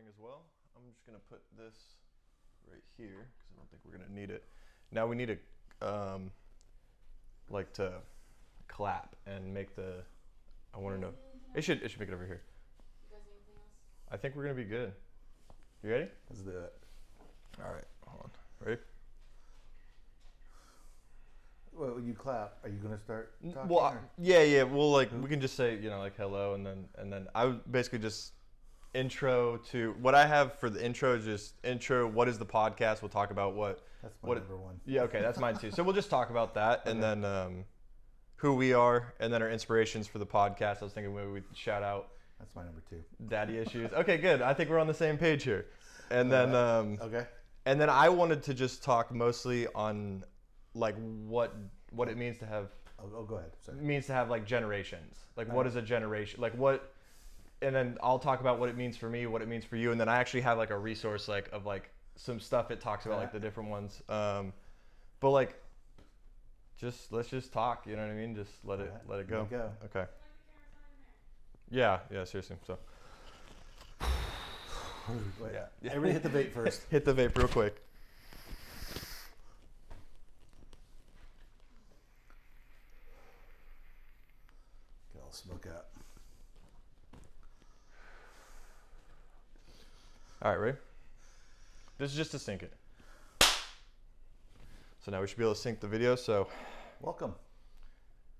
recording as well. I'm just gonna put this right here because I don't think we're gonna need it. Now we need to like to clap and make the. I want to know. It should make it over here. You guys need anything else? I think we're gonna be good. You ready? Let's do it. All right, hold on. Ready? Well, when you clap, are you gonna start talking? Well, yeah. Well, like we can just say, like hello, and then I would basically just intro to what I have for the intro is just intro. What is the podcast? We'll talk about what. That's my number one. Yeah, okay, that's mine too. So we'll just talk about that, and then who we are, and then our inspirations for the podcast. I was thinking maybe we'd shout out. That's my number two. Daddy issues. Okay, good. I think we're on the same page here. And then okay. And then I wanted to just talk mostly on like what it means to have. Oh, go ahead. Sorry. Means to have like generations. Like what is a generation? Like what? And then I'll talk about what it means for me, what it means for you, and then I actually have like a resource like of like some stuff it talks about like the different ones. But like, let's just talk. You know what I mean? Just let it go. Let it go. Okay. Yeah. Seriously. So. Wait, yeah. Everybody hit the vape first. Hit the vape real quick. Get all the smoke out. All right, ready? This is just to sync it. So now we should be able to sync the video. So, welcome.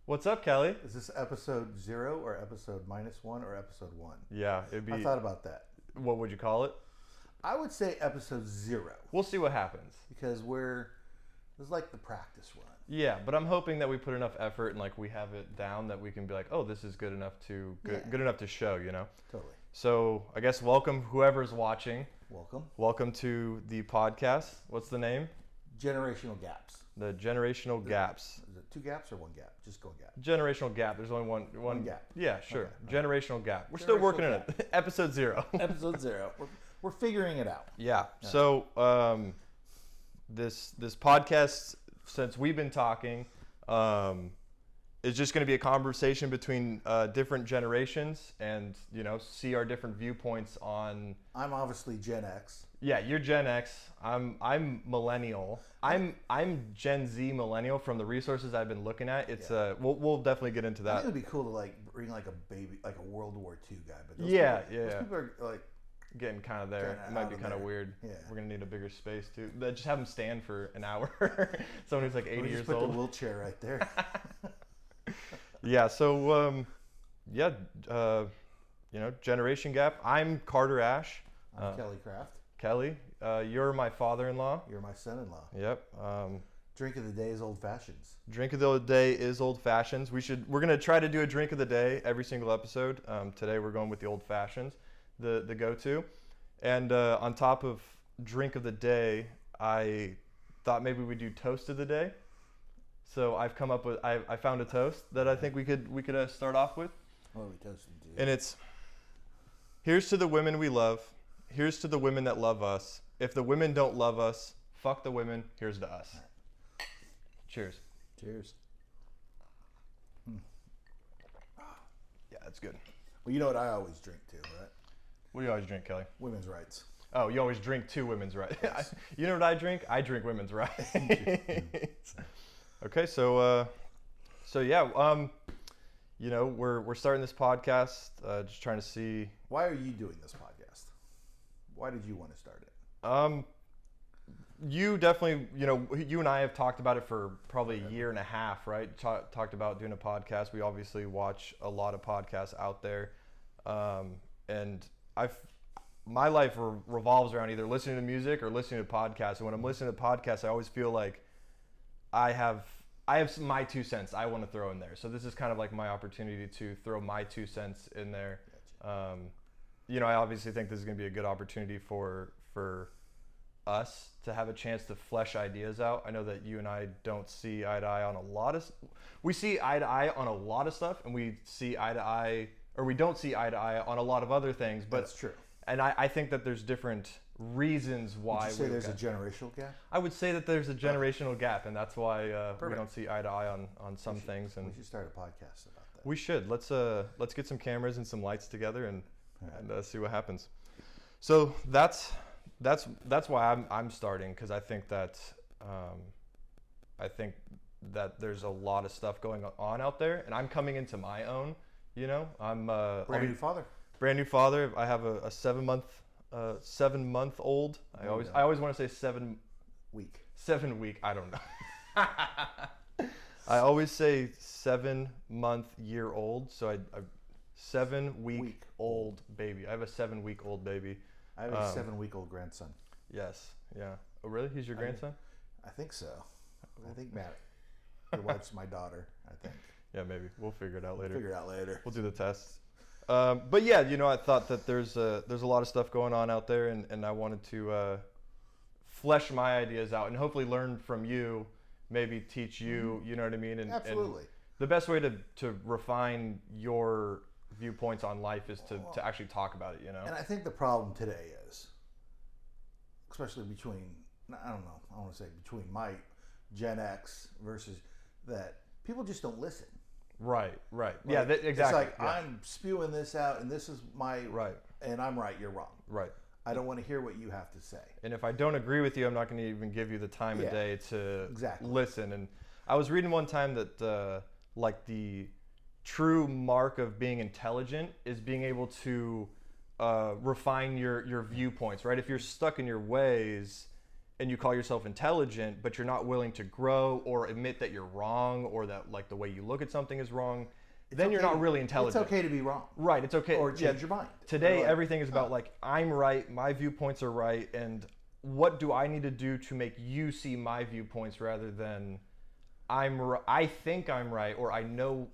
What's up, Kelly? Is this episode 0 or episode -1 or episode 1? Yeah, it'd be. I thought about that. What would you call it? I would say episode 0. We'll see what happens. Because this is like the practice run. Yeah, but I'm hoping that we put enough effort and like we have it down that we can be like, oh, this is good enough to show, you know? Totally. So I guess welcome whoever's watching. Welcome. Welcome to the podcast. What's the name? Generational gaps. The generational gaps. Is it 2 gaps or 1 gap? Just go gap. Generational gap. There's only one gap. Yeah, sure. Okay. Generational gap. We're still working on it. Episode 0. Episode 0. We're figuring it out. Yeah. So this podcast, since we've been talking, is just going to be a conversation between different generations, and see our different viewpoints on. I'm obviously Gen X. Yeah, you're Gen X. I'm millennial. I'm Gen Z millennial from the resources I've been looking at. It's we'll definitely get into that. I think it'd be cool to like bring like a baby, like a World War II guy. But those people are like getting kind of there. It might be kind of weird. Yeah. We're gonna need a bigger space too. Just have them stand for an hour. Someone who's like 80 years put old. The wheelchair right there. Yeah. So generation gap. I'm Carter Ash. I'm Kelly Kraft. Kelly, you're my father-in-law. You're my son-in-law. Yep. Drink of the day is old fashions. Drink of the day is old fashions. We're gonna try to do a drink of the day every single episode. Today we're going with the old fashions, the go-to. And on top of drink of the day, I thought maybe we'd do toast of the day. So I've come up with I found a toast that I think we could start off with. What are we toasting to? And it's here's to the women we love. Here's to the women that love us. If the women don't love us, fuck the women. Here's to us. Right. Cheers. Cheers. Yeah, that's good. Well, you know what I always drink too, right? What do you always drink, Kelly? Women's rights. Oh, you always drink 2 women's rights. Yes. You know what I drink? I drink women's rights. Okay, so yeah, we're starting this podcast, just trying to see. Why are you doing this podcast? Why did you want to start it? You definitely, you and I have talked about it for probably a year and a half, right? Talked about doing a podcast. We obviously watch a lot of podcasts out there, and my life revolves around either listening to music or listening to podcasts. And when I'm listening to podcasts, I always feel like I have my 2 cents I want to throw in there. So this is kind of like my opportunity to throw my 2 cents in there. Gotcha. I obviously think this is going to be a good opportunity for us to have a chance to flesh ideas out. I know that you and I don't see eye to eye on a lot of. We see eye to eye on a lot of stuff, and we see eye to eye, or we don't see eye to eye on a lot of other things. But that's true. And I think that there's different reasons why. Would you say there's a generational gap? I would say that there's a generational gap, and that's why we don't see eye to eye on some things. And we should start a podcast about that. We should. Let's get some cameras and some lights together and see what happens. So that's why I'm starting, because I think that there's a lot of stuff going on out there, and I'm coming into my own. You know, I'm Brand new father. Brand new father. I have a 7-month old. I always want to say 7 week. 7 week. I don't know. I always say 7-month-year old. So I 7-week old baby. I have a 7-week-old baby. I have a 7-week-old grandson. Yes. Yeah. Oh, really? He's your grandson? I think so. I think Matt. Your wife's my daughter, I think. Yeah, maybe. We'll figure it out later. We'll do the tests. But yeah, you know, I thought that there's a lot of stuff going on out there, and I wanted to flesh my ideas out and hopefully learn from you, maybe teach you, you know what I mean? And, absolutely. And the best way to refine your viewpoints on life is to actually talk about it, you know? And I think the problem today is, especially between, I don't know, I want to say between my Gen X versus that, people just don't listen. Right. Like, yeah, exactly. It's like, yeah. I'm spewing this out, and this is my... Right. And I'm right, you're wrong. Right. I don't want to hear what you have to say. And if I don't agree with you, I'm not going to even give you the time of day to listen. And I was reading one time that like the true mark of being intelligent is being able to refine your viewpoints, right? If you're stuck in your ways and you call yourself intelligent, but you're not willing to grow or admit that you're wrong, or that like the way you look at something is wrong, then you're not really intelligent. It's okay to be wrong. Right, it's okay. Or change your mind. Today, everything is about like, I'm right, my viewpoints are right, and what do I need to do to make you see my viewpoints, rather than I think I'm right, or I know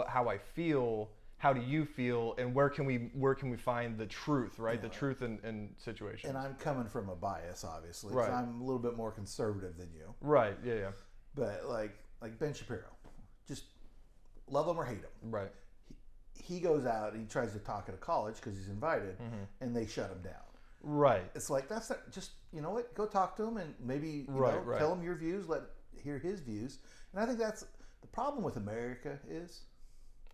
how I feel. How do you feel, and where can we find the truth, right? The truth in situations. And I'm coming from a bias, obviously. Right. I'm a little bit more conservative than you. Right. Yeah. But like Ben Shapiro, just love him or hate him. Right. He goes out and he tries to talk at a college because he's invited, and they shut him down. Right. It's like, that's not, just, you know what? Go talk to him and maybe tell him your views. Hear his views. And I think that's the problem with America is.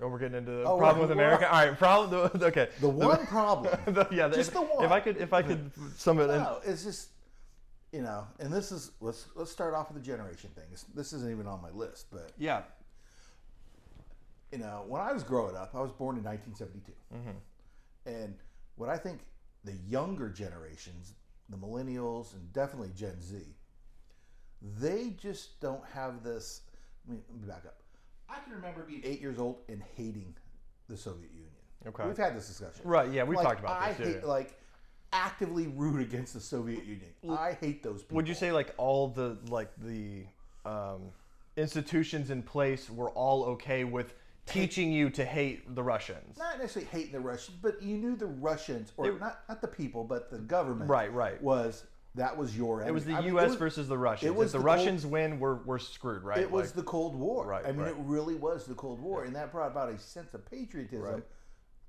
Oh, we're getting into the problem with America. All right, problem. Okay. The one problem. Just the one. If I could sum it in. No, it's just, you know, and this is, let's start off with the generation thing. This isn't even on my list, but yeah. You know, when I was growing up, I was born in 1972, and what I think the younger generations, the millennials, and definitely Gen Z, they just don't have this. Let me back up. I can remember being 8 years old and hating the Soviet Union. Okay. We've had this discussion. Right, yeah, we've talked about this. I hate, actively root against the Soviet Union. I hate those people. Would you say all the institutions in place were all okay with teaching you to hate the Russians? Not necessarily hating the Russians, but you knew the Russians, or not the people, but the government. Right. That was your enemy. It was the U.S. versus the Russians. If the Russians win, we're screwed, right? It was the Cold War. Right. I mean, it really was the Cold War, and that brought about a sense of patriotism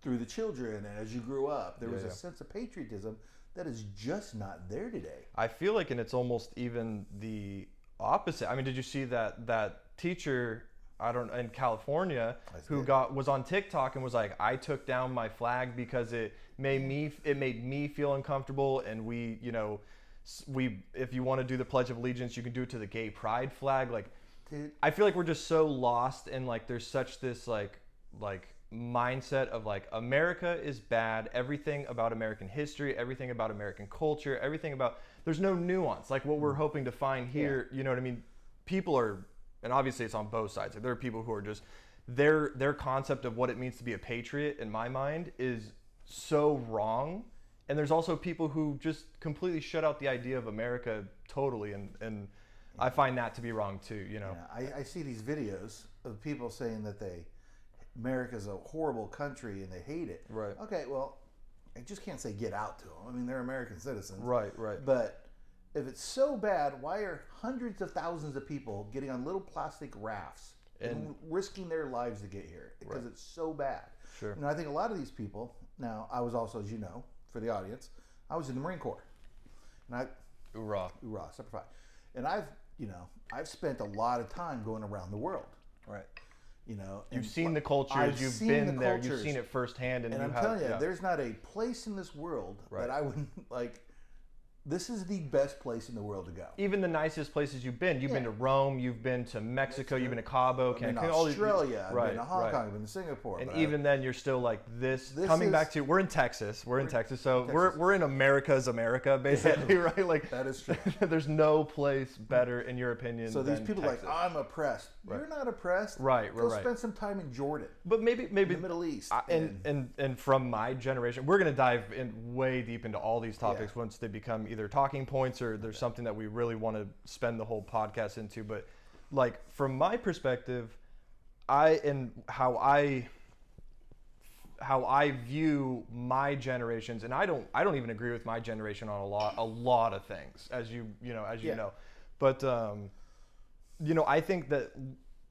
through the children. And as you grew up, there was a sense of patriotism that is just not there today. I feel like, and it's almost even the opposite. I mean, did you see that teacher? In California, who was on TokTok and was like, I took down my flag because it made me feel uncomfortable, and if you want to do the Pledge of Allegiance, you can do it to the gay pride flag. Like, dude, I feel like we're just so lost, and there's such this like mindset of America is bad. Everything about American history, everything about American culture, everything about, there's no nuance. Like what we're hoping to find here, you know what I mean? People are, and obviously it's on both sides. There are people who are just, their concept of what it means to be a patriot, in my mind, is so wrong. And there's also people who just completely shut out the idea of America totally, and I find that to be wrong too. You know, I see these videos of people saying that America's a horrible country and they hate it. Right. Okay, well, I just can't say get out to them. I mean, they're American citizens. Right. But if it's so bad, why are hundreds of thousands of people getting on little plastic rafts and risking their lives to get here? Because it's so bad. Sure. And I think a lot of these people, now I was also, as you know, for the audience, I was in the Marine Corps. And Hoorah, Semper Fi. And I've spent a lot of time going around the world. Right. You know, You've seen the cultures, you've been there, you've seen it firsthand, and I'm telling you, there's not a place in this world that I wouldn't like. This is the best place in the world to go. Even the nicest places you've been. You've been to Rome, you've been to Mexico, you've been to Cabo, I've been to Cancun, Australia, I've been to Hong Kong, I've been to Singapore. And even then, you're still like this coming back to, we're in Texas, so we're in America's America, basically, right? Like, that is true. There's no place better, in your opinion, so these people Texas. like, I'm oppressed. You're not oppressed. Go spend some time in Jordan. But maybe in the Middle East. And from my generation, we're going to dive in way deep into all these topics once they become either talking points or there's something that we really want to spend the whole podcast into. But like, from my perspective, how I view my generations, and I don't even agree with my generation on a lot of things, as you know. But I think that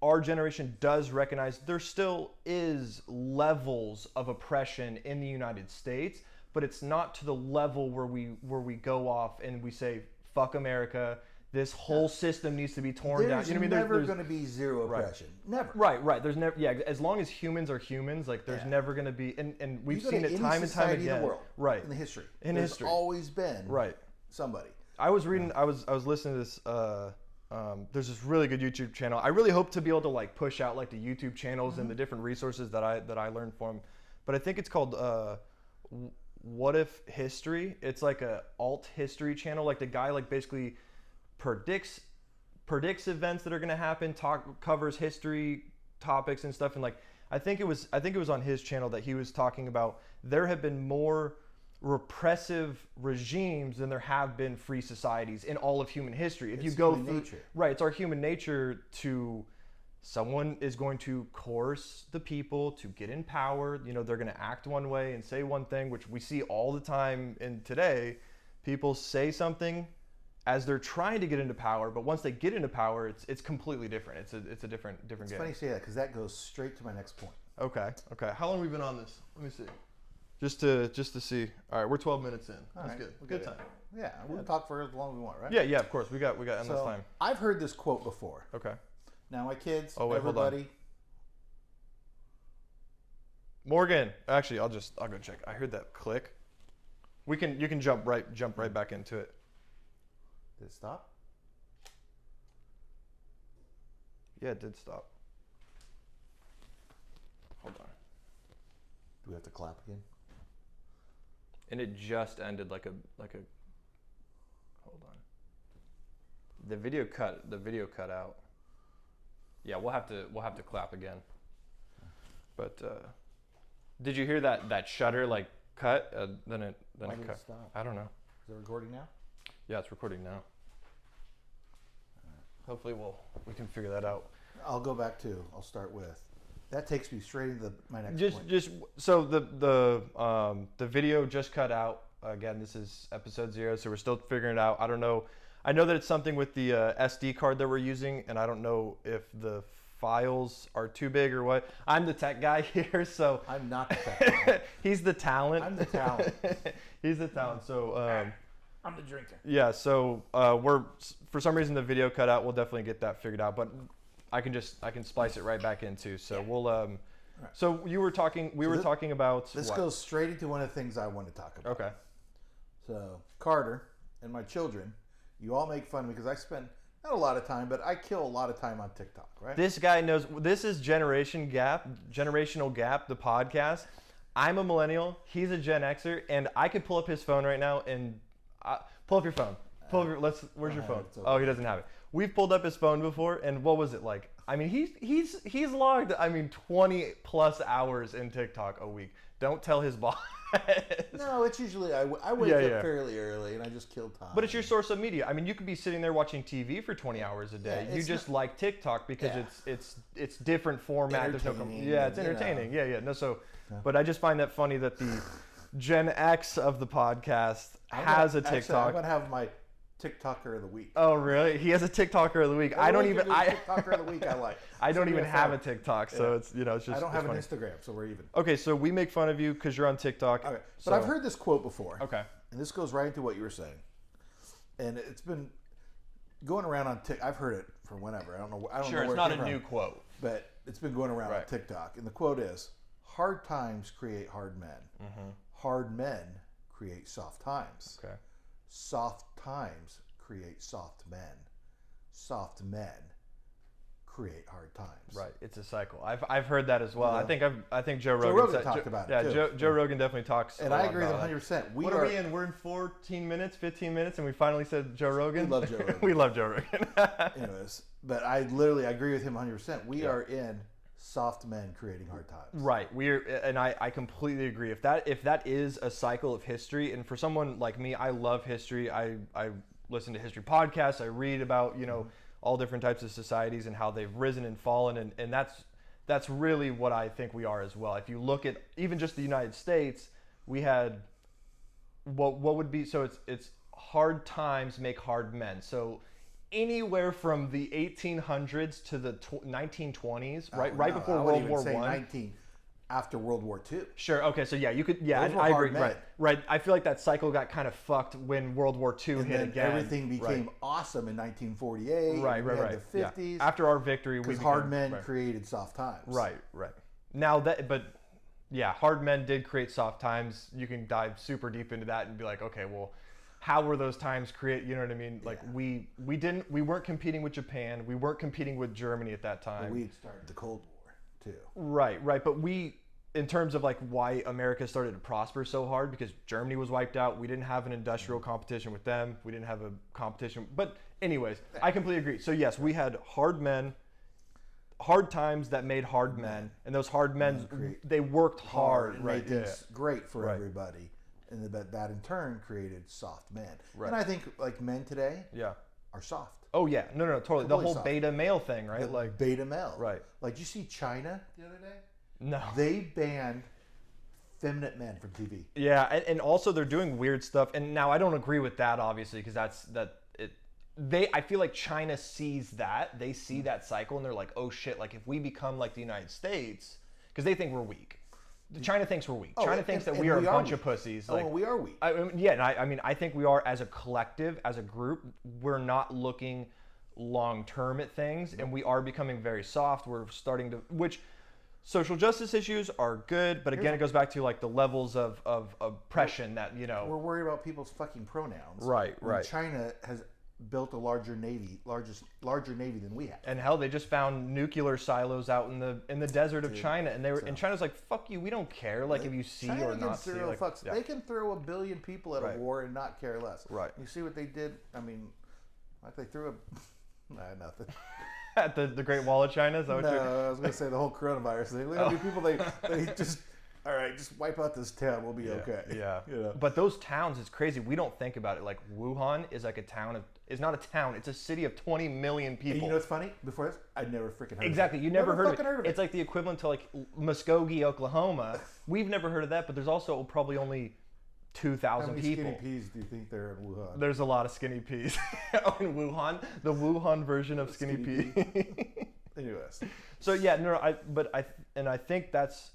our generation does recognize there still is levels of oppression in the United States, but it's not to the level where we go off and we say, fuck America, this whole system needs to be torn down. You know what I mean? There's never going to be zero oppression. Never. Right. There's never. Yeah. As long as humans are humans, like there's never going to be. And we've seen it time and time again. In the world, right. In the history. There's always been. Somebody. I was reading. I was listening to this. There's this really good YouTube channel. I really hope to be able to like push out like the YouTube channels and the different resources that I learned from. But I think it's called What If History. It's like a alt history channel. Like the guy like basically predicts events that are going to happen, covers history topics and stuff. And like I think it was on his channel that he was talking about there have been more repressive regimes than there have been free societies in all of human history. If you go through, it's our human nature to, someone is going to coerce the people to get in power. You know, they're going to act one way and say one thing, which we see all the time in today. People say something as they're trying to get into power, but once they get into power, it's completely different. It's a different game. It's funny you say that because that goes straight to my next point. Okay. How long have we been on this? Let me see. Just to see. All right, we're 12 minutes in. That's good. Good time. Yeah, we'll talk for as long as we want, right? Yeah, of course. We got endless time. I've heard this quote before. Okay. Now my kids, everybody. Hold on. Morgan, actually, I'll go check. I heard that click. You can jump right back into it. Did it stop? Yeah, it did stop. Hold on. Do we have to clap again? And it just ended like a. Hold on. The video cut out. Yeah, we'll have to clap again. But did you hear that shutter like cut? Then it cut. Stop? I don't know. Is it recording now? Yeah, it's recording now. Hopefully we can figure that out. I'll start with. That takes me straight into my next point. So the video just cut out. Again, this is episode 0, so we're still figuring it out. I don't know. I know that it's something with the SD card that we're using, and I don't know if the files are too big or what. I'm the tech guy here, so I'm not the tech guy. He's the talent. I'm the talent. He's the talent. So I'm the drinker. Yeah. So we're, for some reason the video cut out. We'll definitely get that figured out, but I can splice it right back in too. So we'll right. So we were talking about this goes straight into one of the things I want to talk about. Okay. So Carter and my children, you all make fun of me because I spend not a lot of time, but I kill a lot of time on TikTok, right? This guy knows. This is Generational Gap, the podcast. I'm a millennial. He's a Gen Xer, and I could pull up his phone right now and pull up your phone. Where's your phone? Oh, he doesn't have it. We've pulled up his phone before, and what was it like? I mean, he's logged 20 plus hours in TikTok a week. Don't tell his boss. No, it's usually I wake up fairly early and I just kill time. But it's your source of media. I mean, you could be sitting there watching TV for 20 hours a day. You just like TikTok because it's different format. It's entertaining. But I just find that funny that the Gen X of the podcast has a TikTok. Actually, I'm gonna have my TikToker of the week. Oh, really? He has a TikToker of the week. I don't even. TikToker of the week. I like. I don't even have a TikTok, so it's just. I don't have an Instagram, so we're even. Okay, so we make fun of you because you're on TikTok. Okay, but I've heard this quote before. Okay. And this goes right into what you were saying, and it's been going around on TikTok. I've heard it for whenever. I don't know. Sure, where it's it not came a from, new quote. but it's been going around on Right. TikTok. And the quote is, hard times create hard men. Mm-hmm. Hard men create soft times. Okay. Soft times create soft men. Soft men create hard times. Right, it's a cycle. I've heard that as well. Yeah. I think Joe Joe Rogan Rogan talked about it, yeah, too. Joe Rogan definitely talks. And a I lot agree with about him that. 100%. What are we in? We're in 14 minutes, 15 minutes, and we finally said Joe Rogan. We love Joe Rogan. We love Joe Rogan. Anyways, but I agree with him 100%. We are in soft men creating hard times. Right. I completely agree. If that is a cycle of history, and for someone like me, I love history. I listen to history podcasts. I read about, all different types of societies and how they've risen and fallen, and that's really what I think we are as well. If you look at even just the United States, we had what would be, so it's hard times make hard men. So anywhere from the 1800s to the 1920s, right before World War I. 19 after World War II. Sure. Okay. So yeah, you could. Yeah, Those were I hard agree. men. Right. I feel like that cycle got kind of fucked when World War II And hit then again. everything became awesome in 1948. Right. We had the 50s. Yeah. After our victory, because hard men created soft times. Right. Now hard men did create soft times. You can dive super deep into that and be like, okay, well, how were those times created? You know what I mean? Like we weren't competing with Japan. We weren't competing with Germany at that time. But we started the Cold War too. Right. But in terms of like why America started to prosper so hard, because Germany was wiped out. We didn't have an industrial competition with them. We didn't have a competition. But anyways, I completely agree. So yes, we had hard men, hard times that made hard men, and those hard men, they worked hard, and right? made things great for everybody, and that in turn created soft men. Right. And I think like men today, are soft. Oh yeah, no, totally. The whole soft. beta male thing, right? Like beta male, right? Like you see China the other day. No. They banned feminine men from TV. Yeah, and also they're doing weird stuff. And now I don't agree with that, obviously, because I feel like China sees that. They see that cycle and they're like, oh shit, like if we become like the United States, because they think we're weak. China thinks we're weak. China thinks that we are a bunch of pussies. Like, we are weak. I think we are as a collective, as a group. We're not looking long term at things, and we are becoming very soft. We're starting to, which social justice issues are good, but again, it goes back to like the levels of oppression that we're worried about people's fucking pronouns. Right. China has built a larger navy than we have. And hell, they just found nuclear silos out in the desert of China, and and China's like, fuck you, we don't care. Like if you see China or not see, like, fucks. They can throw 1 billion people at a war and not care less. Right. You see what they did? I mean, like they threw nothing. At the Great Wall of China? Is that what I was going to say the whole coronavirus thing. Look at how many people they just, all right, just wipe out this town. We'll be okay. Yeah. You know? But those towns, it's crazy. We don't think about it. Like Wuhan is like a town of, it's not a town. It's a city of 20 million people. And you know what's funny? Before this, I'd never freaking heard Exactly. of it. You never heard heard of it. It's like the equivalent to like Muskogee, Oklahoma. We've never heard of that, but there's also probably only 2,000 people. How many skinny peas do you think there are in Wuhan? There's a lot of skinny peas in Wuhan. The Wuhan version of skinny pea. Anyways. So yeah, I think that's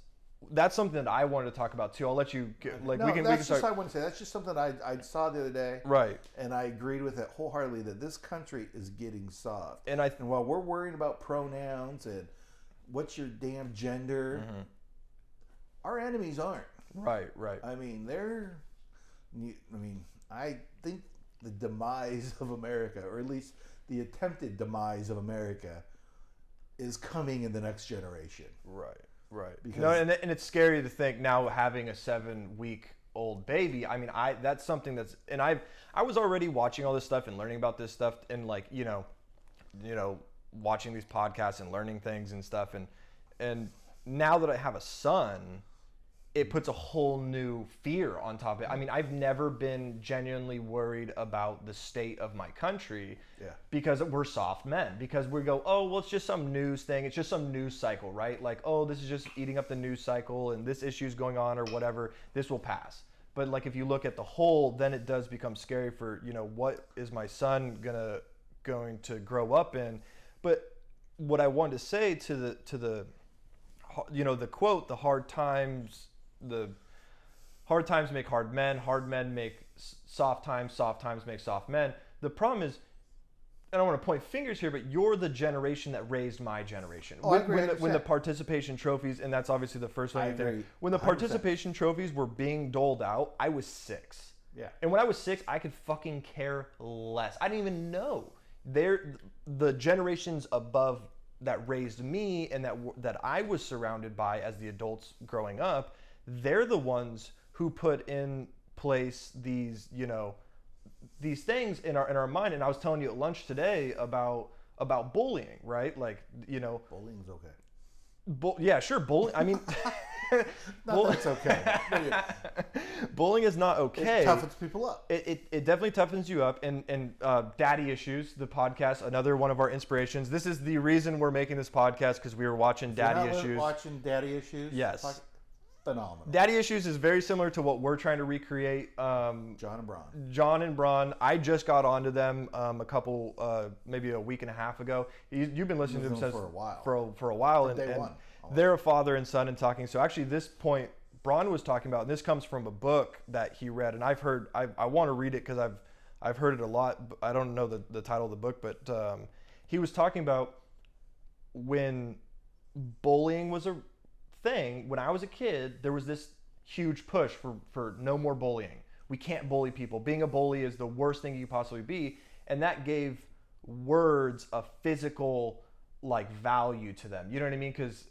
something that I wanted to talk about too. I'll let you we can start. I wouldn't say that's just something I saw the other day. Right. And I agreed with it wholeheartedly that this country is getting soft. And while we're worrying about pronouns and what's your damn gender, our enemies aren't. Right. I mean, I think the demise of America, or at least the attempted demise of America, is coming in the next generation. Right. Because and it's scary to think now having a 7-week-old baby. I mean, that's something that's, and I was already watching all this stuff and learning about this stuff and like watching these podcasts and learning things and stuff and now that I have a son, it puts a whole new fear on top of it. I mean, I've never been genuinely worried about the state of my country because we're soft men. Because we go, oh, well, it's just some news thing. It's just some news cycle, right? Like, oh, this is just eating up the news cycle and this issue's going on or whatever. This will pass. But like, if you look at the whole, then it does become scary for, what is my son going to grow up in? But what I wanted to say to the quote, the hard times make hard men make soft times make soft men. The problem is I don't want to point fingers here, but you're the generation that raised my generation. Oh, I agree, when the participation trophies, and that's obviously the first one I right there. agree, When the 100%. participation trophies were being doled out, I was 6. Yeah. And when I was 6, I could fucking care less. I didn't even know. The generations above that raised me and that I was surrounded by as the adults growing up, they're the ones who put in place these, these things in our mind. And I was telling you at lunch today about bullying, right? Like, Bullying's okay. yeah, sure, bullying. I mean, That's okay. bullying is not okay. It toughens people up. It definitely toughens you up. And Daddy Issues, the podcast, another one of our inspirations. This is the reason we're making this podcast, because we were watching Daddy Issues. Watching Daddy Issues. Yes. Phenomenal. Daddy Issues is very similar to what we're trying to recreate. John and Braun. John and Braun. I just got onto them a couple, maybe a week and a half ago. You've been listening to them for a while. For a while, and Day one. They're a father and son and talking. So actually, this point Braun was talking about, and this comes from a book that he read, and I've heard. I want to read it because I've heard it a lot. I don't know the title of the book, but he was talking about when bullying was a thing. When I was a kid, there was this huge push for no more bullying. We can't bully people. Being a bully is the worst thing you could possibly be, and that gave words a physical value to them. You know what I mean? Because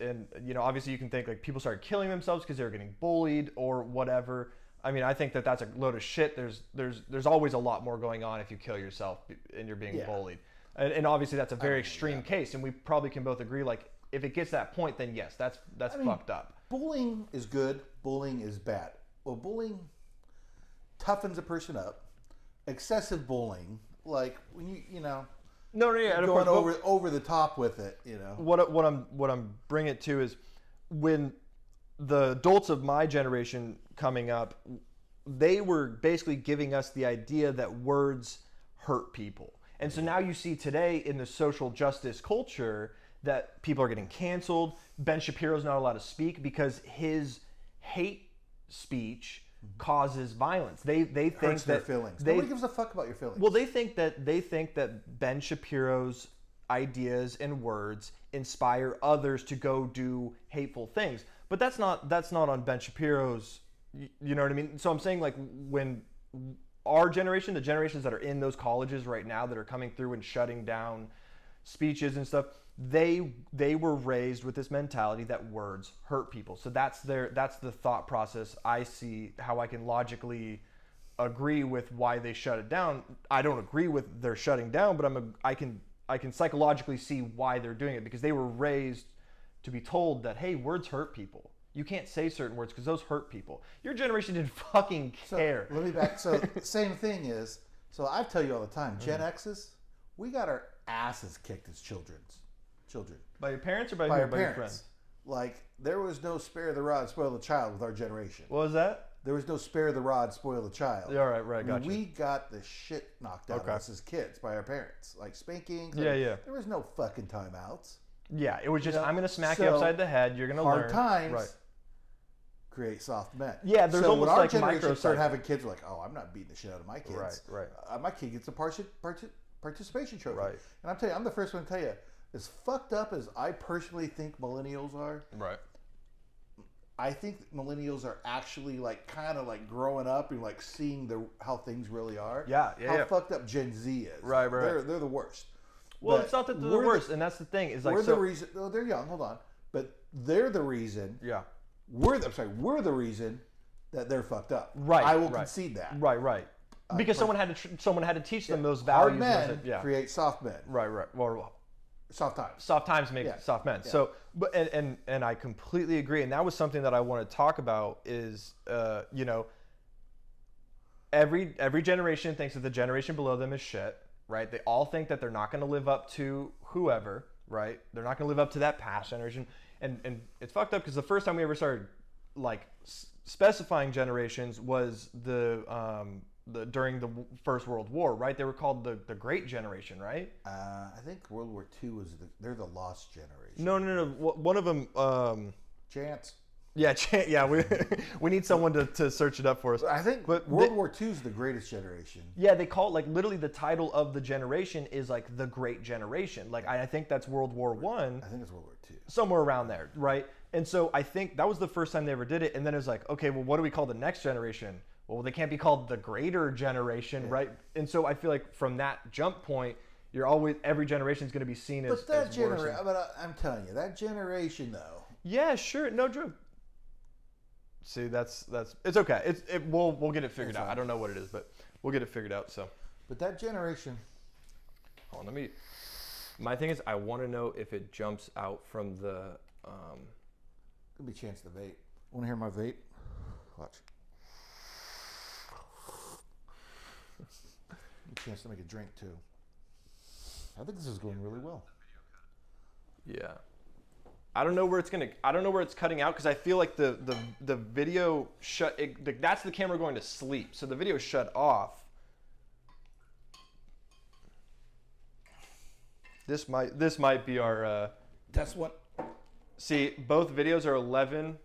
obviously you can think like people started killing themselves because they were getting bullied or whatever. I mean, I think that's a load of shit. There's always a lot more going on if you kill yourself and you're being bullied. And obviously that's a very extreme case, and we probably can both agree, like, if it gets to that point, then yes, that's fucked up. Bullying is good. Bullying is bad. Well, bullying toughens a person up. Excessive bullying, like when going over the top with it, What I'm bringing it to is when the adults of my generation coming up, they were basically giving us the idea that words hurt people. And so now you see today in the social justice culture that people are getting canceled. Ben Shapiro's not allowed to speak because his hate speech causes violence. They think hurts their that feelings. Nobody gives a fuck about your feelings. Well, they think that Ben Shapiro's ideas and words inspire others to go do hateful things. But that's not on Ben Shapiro's. You know what I mean? So I'm saying, like, when our generation, the generations that are in those colleges right now that are coming through and shutting down speeches and stuff, they were raised with this mentality that words hurt people. So that's the thought process. I see how I can logically agree with why they shut it down. I don't agree with their shutting down, but I can psychologically see why they're doing it, because they were raised to be told that, hey, words hurt people. You can't say certain words because those hurt people. Your generation didn't fucking care. So, let me back. So same thing is, so I tell you all the time, Gen X's, we got our asses kicked as children. By your parents or by your friends? Parents. Like, there was no spare the rod, spoil the child with our generation. What was that? There was no spare the rod, spoil the child. Yeah, right, gotcha. We got the shit knocked out of us as kids by our parents. Like spankings. Yeah. There was no fucking timeouts. Yeah, it was just, I'm going to smack you upside the head, you're going to learn. Hard times create soft men. Yeah, there's almost when our like generation started having kids, we're like, oh, I'm not beating the shit out of my kids. Right. My kid gets a participation trophy. Right. And I'm telling you, I'm the first one to tell you, as fucked up as I personally think millennials are, right, I think millennials are actually like kind of like growing up and like seeing how things really are. Yeah. How fucked up Gen Z is. Right. They're the worst. Well, it's not that they're the worst, and that's the thing. Is like, we're the reason. Oh, they're young. Hold on, but they're the reason. Yeah. We're the reason that they're fucked up. Right. I will concede that. Right. Because someone had to teach them those values. Hard men create soft men. Right. Well, soft times. Soft times make soft men. Yeah. So, but and I completely agree. And that was something that I want to talk about. Is every generation thinks that the generation below them is shit. Right? They all think that they're not going to live up to whoever. Right? They're not going to live up to that past generation. And it's fucked up because the first time we ever started like specifying generations was during the First World War, right? They were called the Great Generation, right? I think World War II was they're the lost generation. No. One of them. Chance. Yeah, yeah. We need someone to search it up for us. I think World War II is the greatest generation. Yeah, they call it like literally the title of the generation is like the Great Generation. Like I think that's World War One. I think it's World War II. Somewhere around there, right? And so I think that was the first time they ever did it. And then it was like, okay, well, what do we call the next generation? Well, they can't be called the Greater Generation, right? And so I feel like from that jump point, you're always every generation is going to be seen as. But that generation, but I'm telling you, that generation though. Yeah, sure, no joke. See, that's it's okay. We'll get it figured out. I don't know what it is, but we'll get it figured out. So. But that generation. Hold on, my thing is, I want to know if it jumps out from the. Could be a chance to vape. Want to hear my vape? Watch. A chance to make a drink too. I think this is going really well. Yeah. I don't know where it's cutting out because I feel like the video that's the camera going to sleep. So the video shut off. This might be our That's what. See, both videos are 11.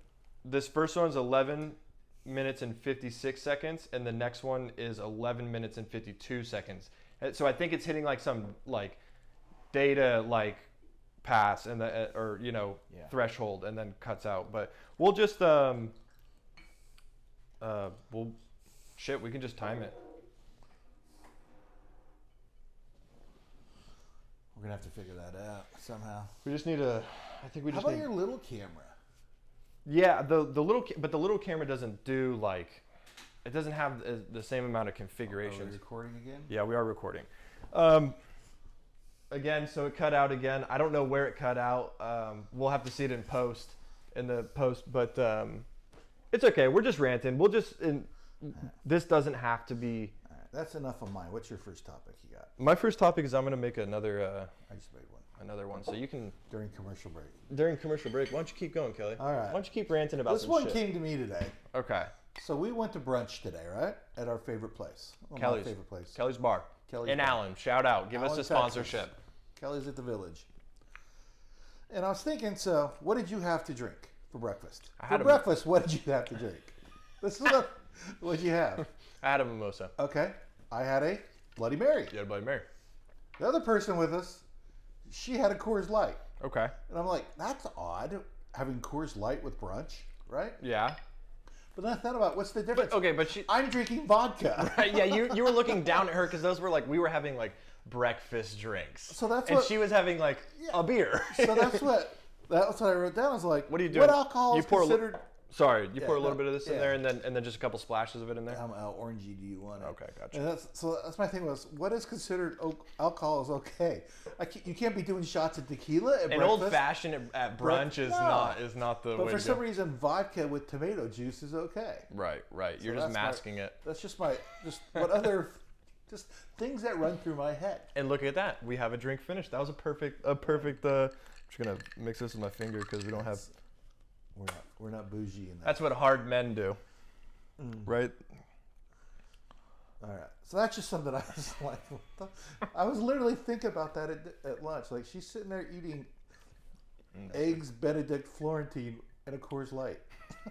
This first one's 11 minutes and 56 seconds and the next one is 11 minutes and 52 seconds. So I think it's hitting like some like data like pass and threshold and then cuts out. But we'll just we can just time it. We're gonna have to figure that out somehow. We just need a. I think we just. How about need, your little camera? Yeah, the little camera doesn't do like, it doesn't have the same amount of configurations. Are we recording again? Yeah, we are recording. Again, so it cut out again. I don't know where it cut out. We'll have to see it in the post, but it's okay. We're just ranting. This doesn't have to be. All right, that's enough of mine. What's your first topic you got? My first topic is I'm going to make another. I just made one. Another one, so you can. During commercial break. During commercial break, why don't you keep going, Kelly? All right. Why don't you keep ranting about this some one shit? came to me today. Okay. So we went to brunch today, right? At our favorite place. Kelly's. My favorite place. Kelly's Bar. Kelly's in Bar. Allen. Shout out. Give us Allen, a sponsorship. Texas. Kelly's at the Village. And I was thinking, so what did you have to drink for breakfast? Breakfast, what did you have to drink? This is what did you have? I had a mimosa. Okay. I had a Bloody Mary. You had a Bloody Mary. The other person with us, she had a Coors Light. Okay. And I'm like, that's odd, having Coors Light with brunch, right? Yeah. But then I thought about what's the difference. But she. I'm drinking vodka. Right. Yeah. You were looking down at her because those were like we were having like breakfast drinks. So that's and she was having like a beer. So that's what I wrote down. I was like, what are you doing? What alcohol is considered? You pour a little bit of this in there, and then just a couple splashes of it in there. How orangey do you want it? Okay, gotcha. And that's my thing was, what is considered alcohol is okay? You can't be doing shots of tequila at breakfast. An old fashioned at brunch is not the way. But for some reason, vodka with tomato juice is okay. Right. You're just masking it. That's just what other things that run through my head. And look at that, we have a drink finished. That was a perfect. I'm just gonna mix this with my finger because we don't have. We're not bougie in that. That's what hard men do, right? All right. So that's just something I was like, I was literally thinking about that at lunch. Like she's sitting there eating eggs Benedict Florentine and a Coors Light.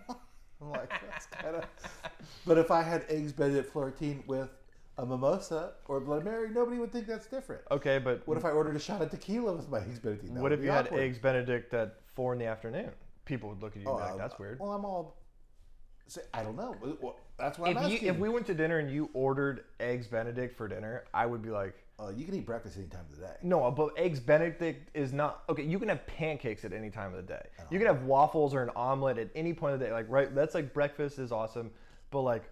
I'm like, that's kind of. But if I had eggs Benedict Florentine with a mimosa or a Bloody Mary, nobody would think that's different. Okay, but what if I ordered a shot of tequila with my eggs Benedict? What if you had eggs Benedict at 4 p.m? People would look at you and be like, that's weird. Well, I don't know. That's what I'm asking. If we went to dinner and you ordered eggs Benedict for dinner, I would be like... you can eat breakfast any time of the day. No, but eggs Benedict is not... Okay, you can have pancakes at any time of the day. You can have waffles or an omelet at any point of the day. Like, right? That's like breakfast is awesome. But like,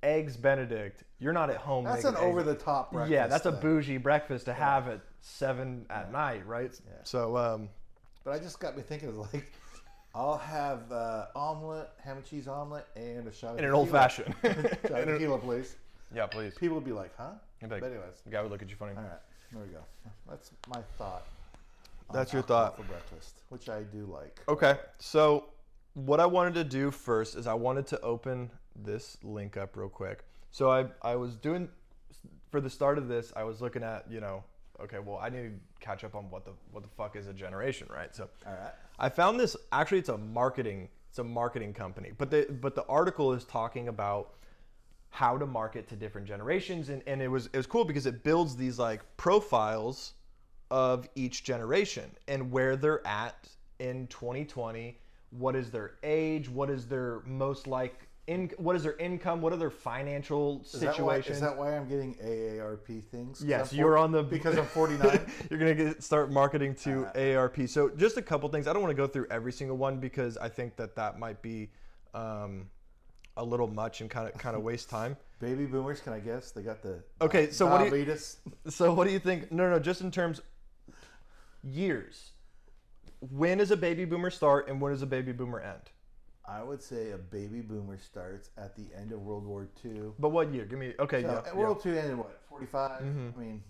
eggs Benedict, you're not at home. That's an over-the-top breakfast. Yeah, that's a bougie breakfast to have at 7 at night, right? Yeah. So... But I just got me thinking, like... I'll have omelet, ham and cheese omelet, and a shot of tequila. In an old fashioned. Shot of tequila, please. Yeah, please. People would be like, huh? Like, but anyways. The guy would look at you funny. All right. There we go. That's my thought. That's your thought. For breakfast, which I do like. Okay. So what I wanted to do first is I wanted to open this link up real quick. So I was doing, for the start of this, I was looking at, okay, well, I need to catch up on what the fuck is a generation, right? So all right. I found this, actually it's a marketing It's a marketing company. But the article is talking about how to market to different generations, and it was cool because it builds these like profiles of each generation and where they're at in 2020. What is their age? What is their most what is their income? What are their financial situations? Is that why I'm getting AARP things? Yes, you're on the because I'm 49. You're gonna start marketing to AARP. So just a couple things. I don't want to go through every single one because I think that might be a little much and kind of waste time. Baby boomers, can I guess? They got the okay. So diabetes. What do you think? No. Just in terms years. When does a baby boomer start and when does a baby boomer end? I would say a baby boomer starts at the end of World War II. But what year? Give me. Okay. So World War II ended what? 45. I mean,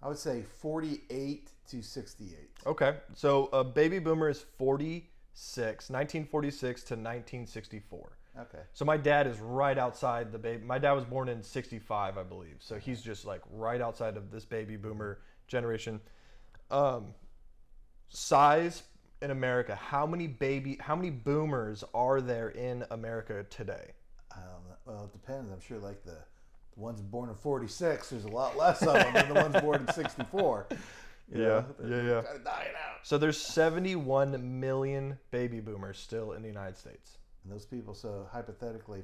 I would say 48 to 68. Okay. So a baby boomer is 1946 to 1964. Okay. So my dad is right outside the baby. My dad was born in 65, I believe. So he's just like right outside of this baby boomer generation. Size in America. How many boomers are there in America today? I don't know. Well, it depends. I'm sure like the ones born in 46, there's a lot less of them than the ones born in 64. Yeah. Kind of dying out. So there's 71 million baby boomers still in the United States. And those people, so hypothetically,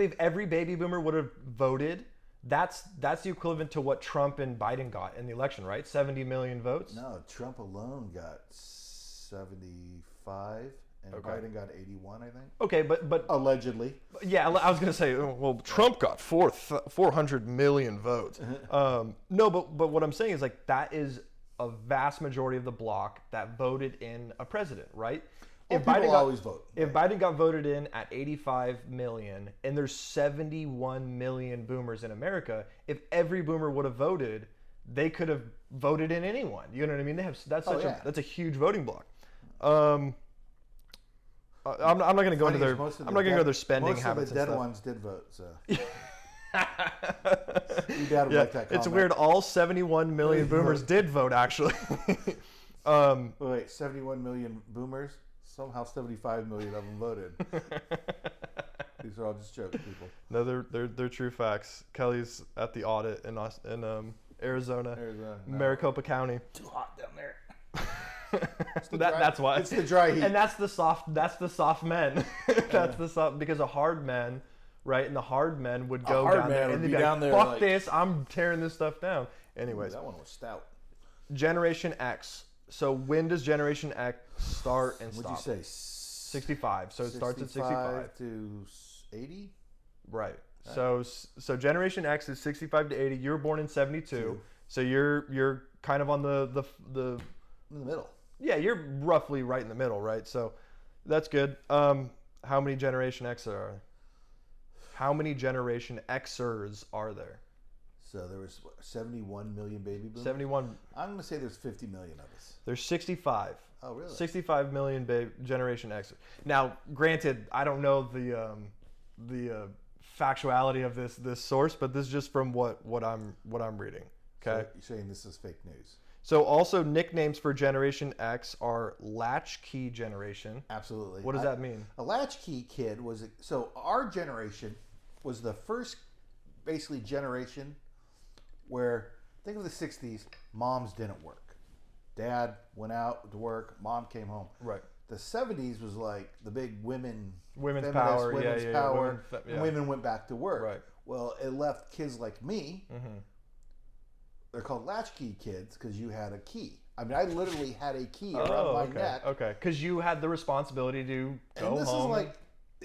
if every baby boomer would have voted, that's the equivalent to what Trump and Biden got in the election, right? 70 million votes. No, Trump alone got 75, and Biden got 81, I think. Okay, but allegedly. Yeah, I was gonna say, well, Trump got 400 million votes. No, but what I'm saying is like that is a vast majority of the bloc that voted in a president, right? If Biden always vote. If Biden got voted in at 85 million and there's 71 million boomers in America, if every boomer would have voted, they could have voted in anyone. You know what I mean? That's a huge voting bloc. I'm not going to go into their spending habits. Most of the dead ones did vote. So. Like that it's weird. All 71 million boomers did vote, actually. Wait, 71 million boomers? Somehow 75 million of them voted. These are all just jokes, people. No, they're true facts. Kelly's at the audit in Arizona, Maricopa County. Too hot down there. That's why. It's the dry heat. And that's the soft men. That's the soft, because a hard men, right? And the hard men would go down there and they'd be like, fuck this, I'm tearing this stuff down. Anyways. That one was stout. Generation X. So when does Generation X start and stop? What'd you say? 65. So it starts at 65 to 80. Right. So Generation X is 65 to 80. You were born in 72. So you're kind of on the in the middle. Yeah, you're roughly right in the middle, right? So that's good. How many Generation X are there? How many Generation Xers are there? So there was 71 million baby boomers? 71. I'm going to say there's 50 million of us. There's 65. Oh, really? 65 million Generation X. Now, granted, I don't know the factuality of this source, but this is just from what I'm reading. Okay. So you're saying this is fake news? So also nicknames for Generation X are latchkey generation. Absolutely. What does that mean? A latchkey kid so our generation was the first basically generation where, think of the 60s, moms didn't work. Dad went out to work, mom came home. Right. The 70s was like the big women's power, and women went back to work. Right. Well, it left kids like me. Mm-hmm. They're called latchkey kids because you had a key. I mean, I literally had a key around my neck. Okay, because you had the responsibility to go home. And this is like,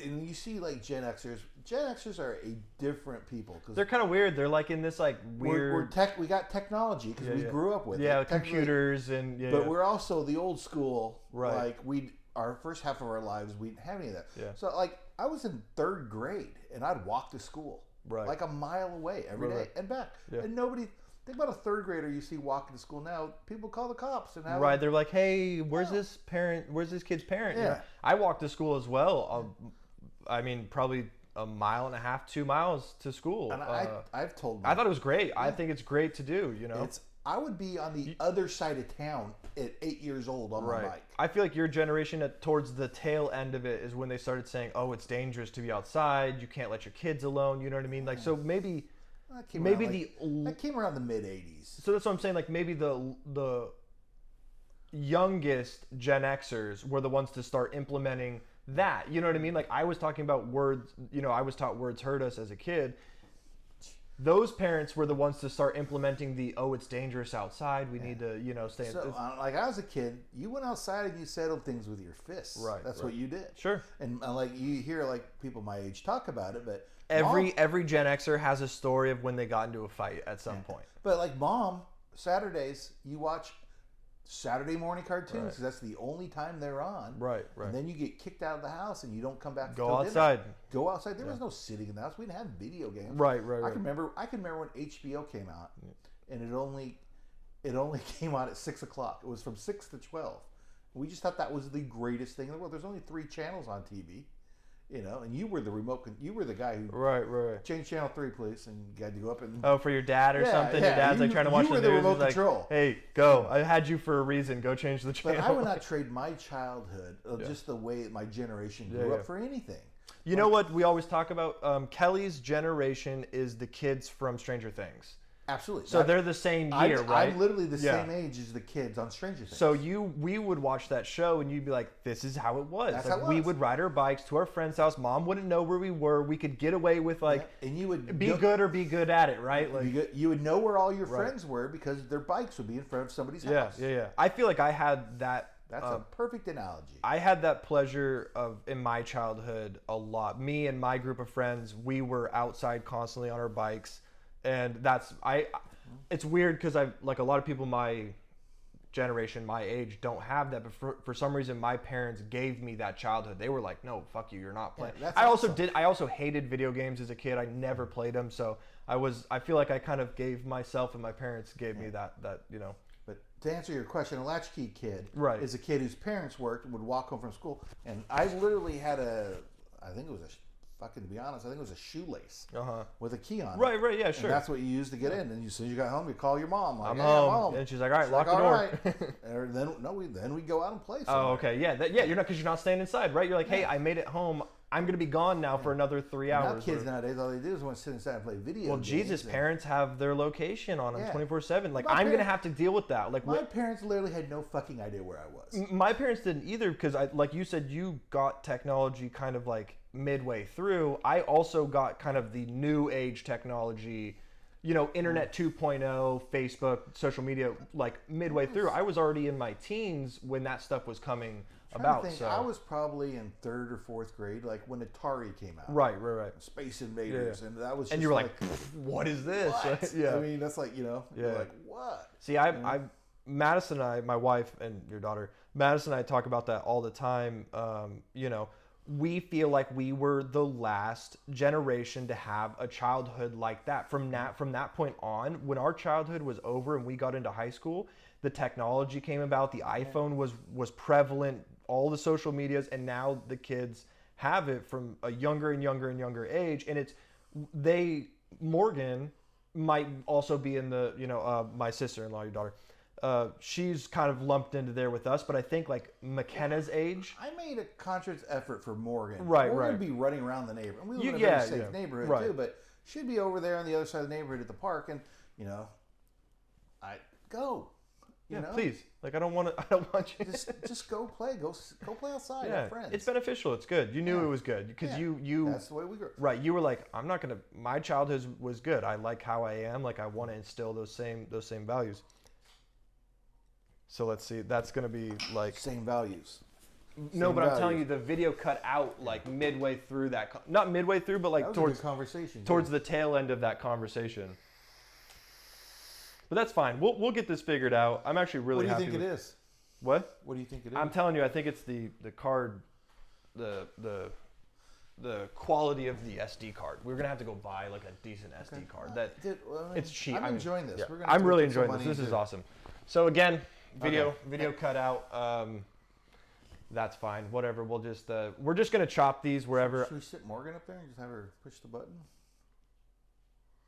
and you see like Gen Xers. Gen Xers are a different people because they're kind of weird. They're like in this like weird. We got technology because we grew up with it. Yeah, computers and But we're also the old school. Right. Like our first half of our lives, we didn't have any of that. Yeah. So like I was in 3rd grade and I'd walk to school. Right. Like a mile away every day and back. Yeah. And nobody. Think about a 3rd grader you see walking to school now. People call the cops and right. They're like, hey, where's this parent? Where's this kid's parent? Yeah. I walked to school as well. I mean, probably a mile and a half, 2 miles to school. And I've told. I thought it was great. Yeah. I think it's great to do. I would be on the other side of town at 8 years old on my bike. I feel like your generation, towards the tail end of it, is when they started saying, "Oh, it's dangerous to be outside. You can't let your kids alone." You know what I mean? Like, so maybe that came around the mid '80s. So that's what I'm saying. Like, maybe the youngest Gen Xers were the ones to start implementing that. You know what I mean? Like, I was talking about words. You know, I was taught words hurt us as a kid. Those parents were the ones to start implementing it's dangerous outside. We need to, stay. So, like I was a kid, you went outside and you settled things with your fists. Right. That's what you did. Sure. And like you hear like people my age talk about it, but every Gen Xer has a story of when they got into a fight at some point. But like mom, Saturdays you watch Saturday morning cartoons because that's the only time they're on. Right. And then you get kicked out of the house and you don't come back. Go outside. Go outside. There was no sitting in the house. We didn't have video games. Right. I can remember when HBO came out, and it only came out at 6 o'clock. It was from 6 to 12. We just thought that was the greatest thing in the world. There's only 3 channels on TV. And you were the you were the guy who change channel 3, please, and you had to go up and for your dad or something. Your dad's like trying to watch the news. You were the remote like, control. Hey, go! I had you for a reason. Go change the channel. But I would not trade my childhood, just the way my generation grew up, for anything. You know what we always talk about? Kelly's generation is the kids from Stranger Things. Absolutely. So they're the same year, right? I'm literally the same age as the kids on Stranger Things. So we would watch that show and you'd be like, this is how it was. That's like, how it was. We would ride our bikes to our friend's house. Mom wouldn't know where we were. We could get away with and you would be good or be good at it, right? Like you would know where all your friends were because their bikes would be in front of somebody's house. Yeah. I feel like I had that. That's a perfect analogy. I had that pleasure in my childhood a lot. Me and my group of friends, we were outside constantly on our bikes, and it's weird because like a lot of people my generation, my age, don't have that. But for some reason, my parents gave me that childhood. They were like, "No, fuck you, you're not playing." I also hated video games as a kid. I never played them, so I feel like I kind of gave myself, and my parents gave me that. But to answer your question, a latchkey kid is a kid whose parents worked and would walk home from school. And I literally had to be honest, I think it was a shoelace with a key on it. Right, yeah, sure. And that's what you used to get in. And as soon as you got home, you call your mom. Like, I'm home. And she's like, all right, lock the door. Right. Then we go out and play somewhere. Oh, okay. Yeah, because you're not staying inside, right? You're like, hey, I made it home. I'm going to be gone now for another 3 hours. Now kids nowadays, all they do is want to sit inside and play video games. Well, Jesus, parents have their location on them 24/7. Like, I'm going to have to deal with that. Like, my parents literally had no fucking idea where I was. My parents didn't either because, like you said, you got technology kind of like midway through. I also got kind of the new age technology, internet 2.0, Facebook, social media, like midway through. I was already in my teens when that stuff was coming about. So I was probably in 3rd or 4th grade, like when Atari came out. Right. Space Invaders, and that was. And you were like, "What is this?" What? Yeah. I mean, that's like you're like, what? See, Madison and I, my wife and your daughter, Madison and I talk about that all the time. We feel like we were the last generation to have a childhood like that. From that point on, when our childhood was over and we got into high school, the technology came about. The iPhone was prevalent. All the social medias, and now the kids have it from a younger and younger age. And Morgan might also be in the my sister-in-law, your daughter. She's kind of lumped into there with us, but I think like McKenna's age. I made a conscious effort for Morgan. Morgan would be running around the neighborhood. We live in a very safe neighborhood too, but she'd be over there on the other side of the neighborhood at the park, and I'd go. Please. Like I don't want you. just go play. Go play outside with friends. It's beneficial. It's good. You knew it was good because you. That's the way we grew. Right. You were like, I'm not gonna. My childhood was good. I like how I am. Like I want to instill those same values. So let's see. That's gonna be like same values. No, but I'm telling you, the video cut out like midway through that. Not midway through, but like towards conversation. Towards the tail end of that conversation. But that's fine. We'll get this figured out. I'm actually really happy. What do you think it is? What? What do you think it is? I'm telling you, I think it's the card, the quality of the SD card. We're gonna have to go buy like a decent SD card. It's cheap. I'm enjoying this. Yeah, I'm really enjoying this. This is awesome. So again, video cut out. That's fine. Whatever. We're just gonna chop these wherever. Should we sit Morgan up there and just have her push the button?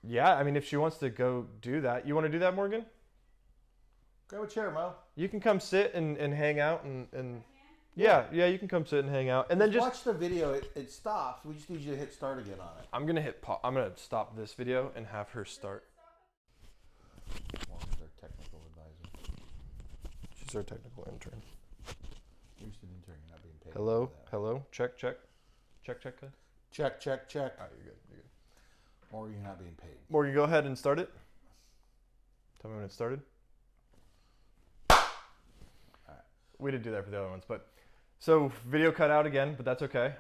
Yeah, I mean, if she wants to go do that, you want to do that, Morgan? Grab a chair, Mo. You can come sit and hang out and yeah, you can come sit and hang out. And then just watch the video. It stops. We just need you to hit start again on it. I'm gonna stop this video and have her start. Our technical advisor. She's our technical intern. You're just an intern. You're not being paid. Hello, hello. Check. Good. Check. All right, you're good. Or you're not being paid. Morgan, go ahead and start it. Tell me when it started. We didn't do that for the other ones, but so video cut out again, but that's okay.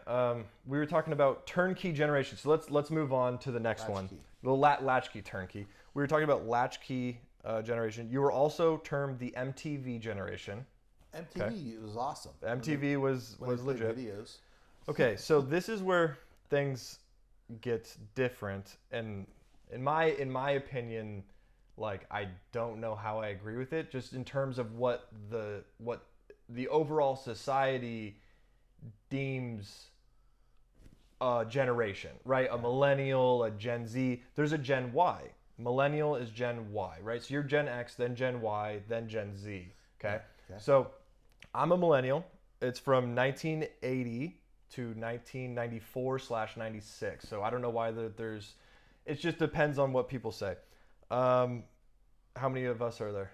We were talking about turnkey generation, so let's move on to the next one. The latchkey turnkey. We were talking about latchkey generation. You were also termed the MTV generation. MTV was awesome. MTV was legit. Videos. Okay, so this is where things get different, and in my opinion, like I don't know how I agree with it, just in terms of what the overall society deems a generation, right? A millennial, a Gen Z. There's a Gen Y. Millennial is Gen Y, right? So you're Gen X, then Gen Y, then Gen Z. Okay. So I'm a millennial. It's from 1980 to 1994/96. So I don't know why there's. It just depends on what people say. How many of us are there?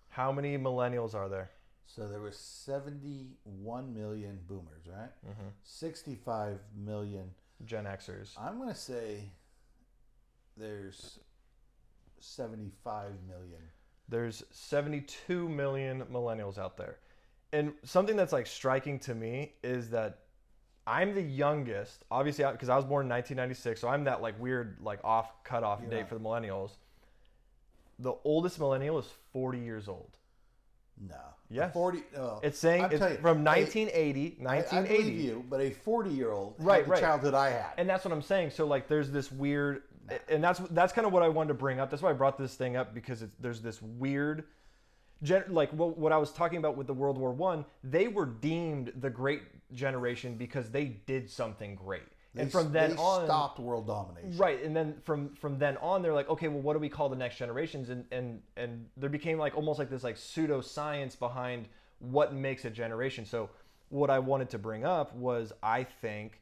How many millennials are there? So there were 71 million boomers, right? 65 million Gen Xers. I'm going to say there's 75 million. There's 72 million millennials out there. And something that's like striking to me is that I'm the youngest, obviously, because I was born in 1996, so I'm that like weird like cutoff date for the millennials. The oldest millennial is 40 years old. No. Yes. 40. It's saying it's from 1980. I believe you, but a 40-year-old right, had the childhood I had. And that's what I'm saying. So like, there's this weird, and that's kind of what I wanted to bring up. That's why I brought this thing up, because there's this weird, like what I was talking about with the World War I. They were deemed the great generation because they did something great. And from then on, stopped world domination. Right, and then from then on, they're like, okay, well, what do we call the next generations? And there became like almost like this like pseudoscience behind what makes a generation. So what I wanted to bring up was, I think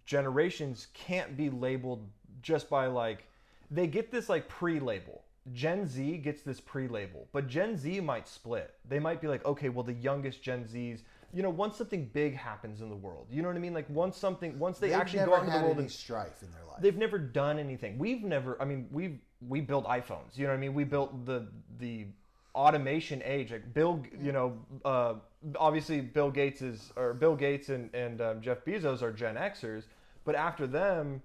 generations can't be labeled just by like, they get this like pre-label. Gen Z gets this pre-label, but Gen Z might split. They might be like, okay, well, the youngest Gen Zs, once something big happens in the world, you know what I mean? Like once they actually go out into the world and strife in their life. They've never done anything. We built iPhones, you know what I mean? We built the automation age. Like obviously Bill Gates and Jeff Bezos are Gen Xers, but after them,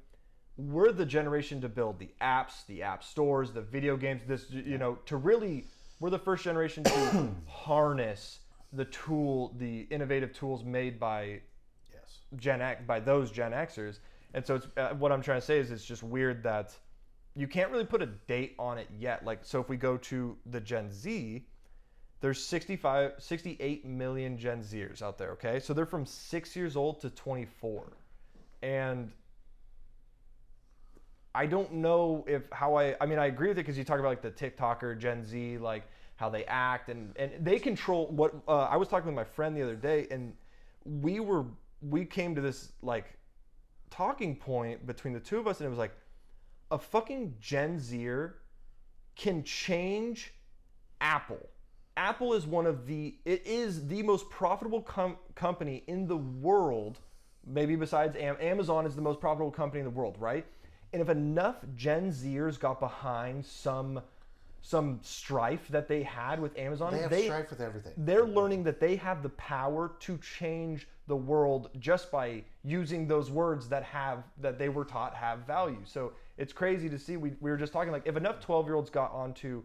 we're the generation to build the apps, the app stores, the video games, we're the first generation to harness the innovative tools made by by those Gen Xers. And so it's what I'm trying to say is, it's just weird that you can't really put a date on it yet. Like, so if we go to the Gen Z, there's 68 million Gen Zers out there. Okay. So they're from 6 years old to 24. And I don't know I agree with it, because you talk about like the TikToker Gen Z, like how they act and they control what I was talking with my friend the other day, and we came to this like talking point between the two of us, and it was like, a fucking Gen Zer can change Apple. Apple is it is the most profitable company in the world, maybe besides Amazon is the most profitable company in the world, right? And if enough Gen Zers got behind some strife that they had with Amazon, they have strife with everything. They're learning that they have the power to change the world just by using those words that they were taught have value. So it's crazy to see. We were just talking, like, if enough 12-year-olds got onto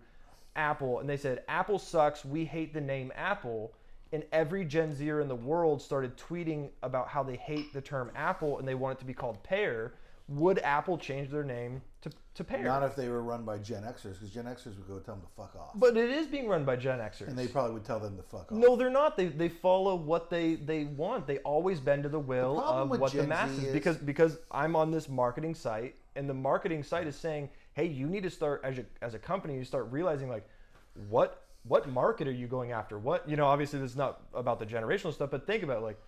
Apple and they said, Apple sucks, we hate the name Apple, and every Gen Zer in the world started tweeting about how they hate the term Apple and they want it to be called Pear, would Apple change their name to Pear? Not if they were run by Gen Xers, because Gen Xers would go tell them to fuck off. But it is being run by Gen Xers. And they probably would tell them to fuck off. No, they're not. They follow what they want. They always bend to the will of what the masses. Because I'm on this marketing site, and the marketing site is saying, hey, you need to start, as a company, you start realizing, like, what what market are you going after? What, obviously this is not about the generational stuff, but think about it, like,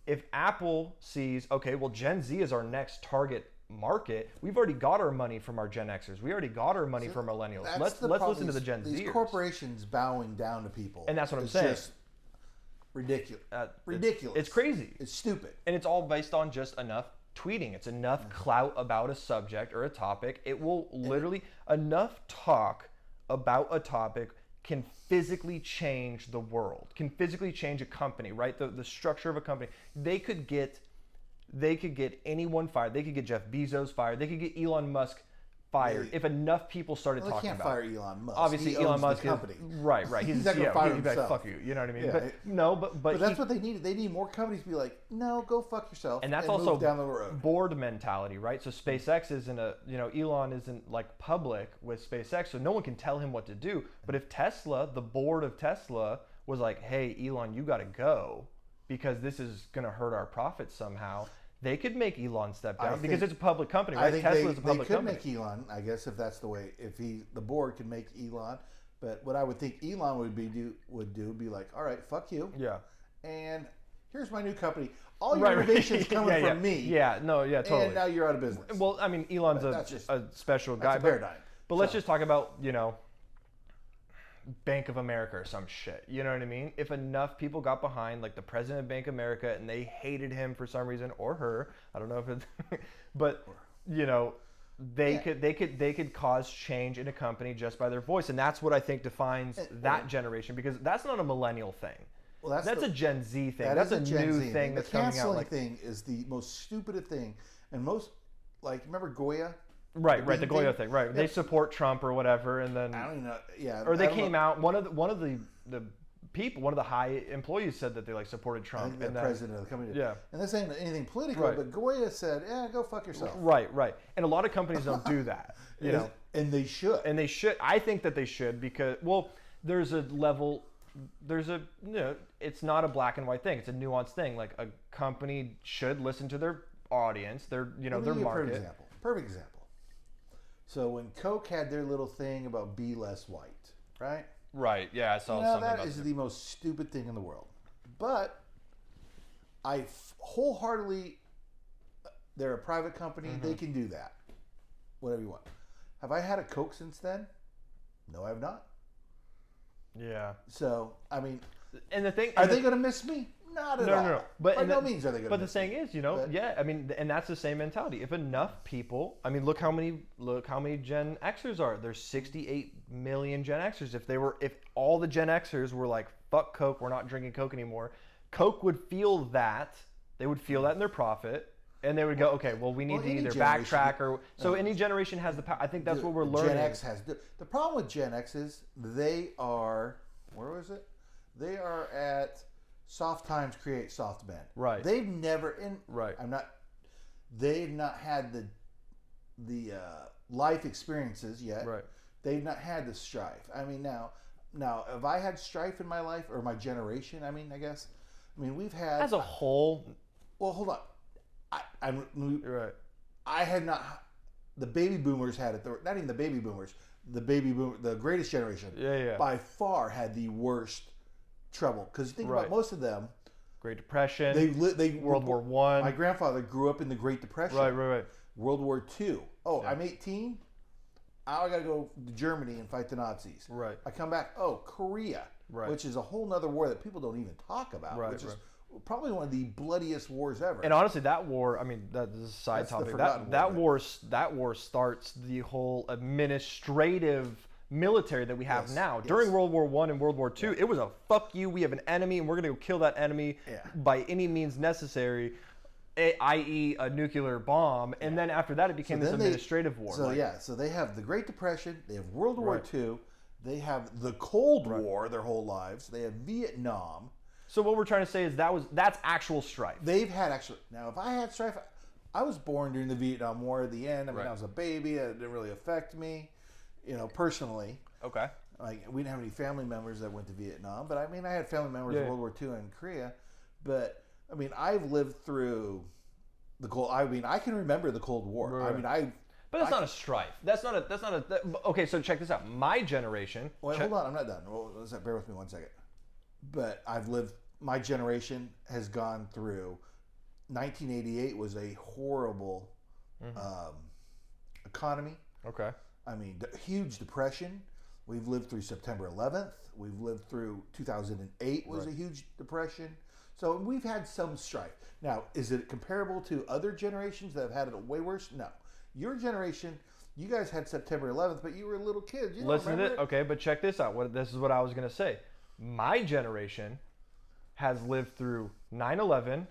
if Apple sees, okay, well, Gen Z is our next target market, we've already got our money from our Gen Xers. We already got our money from millennials. Let's listen to the Gen Zers. These corporations bowing down to people. And that's what I'm saying. Just ridiculous. Ridiculous. It's crazy. It's stupid. And it's all based on just enough tweeting. It's enough clout about a subject or a topic. It will literally, enough talk about a topic can physically change the world, can physically change a company, right? The structure of a company. They could get anyone fired. They could get Jeff Bezos fired. They could get Elon Musk fired if enough people started talking about it. They can't fire Elon Musk. Obviously, Elon Musk is right. He's not gonna fire himself. Like, fuck you. You know what I mean? Yeah. But that's what they need. They need more companies to be like, no, go fuck yourself. And that's move also down the road. board mentality, right? So SpaceX isn't Elon isn't like public with SpaceX, so no one can tell him what to do. But if Tesla, the board of Tesla, was like, hey, Elon, you got to go because this is gonna hurt our profits somehow. They could make Elon step down because it's a public company, right? Tesla's a public company. They could make Elon, I guess, if that's the way. If the board can make Elon, but what I would think Elon would do be like, all right, fuck you. Yeah. And here's my new company. All your innovations coming from me. Yeah. No. Yeah. Totally. And now you're out of business. Well, I mean, Elon's a special guy. That's a paradigm. But let's just talk about Bank of America or some shit. You know what I mean? If enough people got behind, like the president of Bank of America, and they hated him for some reason, or her, I don't know if it's, but they could cause change in a company just by their voice, and that's what I think defines that generation, because that's not a millennial thing. Well, that's a Gen Z thing. That's a new thing that's coming out. The canceling thing is the most stupid thing, and most remember Goya. Right, the Goya thing, right? They support Trump or whatever, and then I don't even know. Yeah, or they came out. One of the people, one of the high employees said that they supported Trump. I think the president of the company. Yeah, and this ain't anything political, but Goya said, "Yeah, go fuck yourself." Right, and a lot of companies don't do that, and they should. And they should. I think that they should because there's a level. It's not a black and white thing. It's a nuanced thing. Like a company should listen to their audience, their their market. Perfect example. So when Coke had their little thing about be less white, right? Right. Yeah, I saw something about that. Is the most stupid thing in the world. But I wholeheartedly, they're a private company. Mm-hmm. They can do that. Whatever you want. Have I had a Coke since then? No, I have not. Yeah. So, I mean, and the thing, are they going to miss me? Not at all. No. But by no means are they going to. But the thing is, I mean, and that's the same mentality. If enough people, I mean, look how many Gen Xers are. There's 68 million Gen Xers. If all the Gen Xers were like, fuck Coke, we're not drinking Coke anymore, Coke would feel that. They would feel that in their profit. And they would go, okay, well, we need to either backtrack or... So any generation has the power. I think that's what we're learning. Gen X has... The problem with Gen X is they are... Where was it? They are at Soft Times Create Soft Men. Right. They've never... Right. They've not had the life experiences yet. Right. They've not had the strife. I mean, now, have I had strife in my life or my generation? I mean, I guess... I mean, we've had... As a whole... Well, hold on. Right. I had not. The baby boomers had it. Not even the baby boomers. The greatest generation. Yeah. By far had the worst trouble because you think about most of them. Great Depression. They World War I. My grandfather grew up in the Great Depression. Right. World War II. Oh, yeah. I'm 18. Now I got to go to Germany and fight the Nazis. Right. I come back. Oh, Korea. Right. Which is a whole nother war that people don't even talk about. Right. Which is probably one of the bloodiest wars ever. And honestly, that war, I mean, that's a side topic. That war starts the whole administrative military that we have now. Yes. During World War I and World War II, it was a fuck you, we have an enemy, and we're going to go kill that enemy by any means necessary, i.e. a nuclear bomb. And then after that, it became this administrative war. So they have the Great Depression, they have World War II, they have the Cold War their whole lives, they have Vietnam. So what we're trying to say is that's actual strife. They've had now if I had strife, I was born during the Vietnam War at the end. I mean, I was a baby. It didn't really affect me, personally. Okay. Like we didn't have any family members that went to Vietnam, but I mean, I had family members in World War II and Korea. But I mean, I've lived through the Cold. I mean, I can remember the Cold War. Right. I mean, But that's not a strife. Okay, so check this out. My generation. Wait, hold on. I'm not done. Well, bear with me 1 second. But my generation has gone through, 1988 was a horrible economy. Okay. I mean, huge depression. We've lived through September 11th. We've lived through 2008 was a huge depression. So we've had some strife. Now, is it comparable to other generations that have had it way worse? No. Your generation, you guys had September 11th, but you were little kids. You don't Listen to remember it. Okay, but check this out. This is what I was going to say. My generation has lived through 9/11,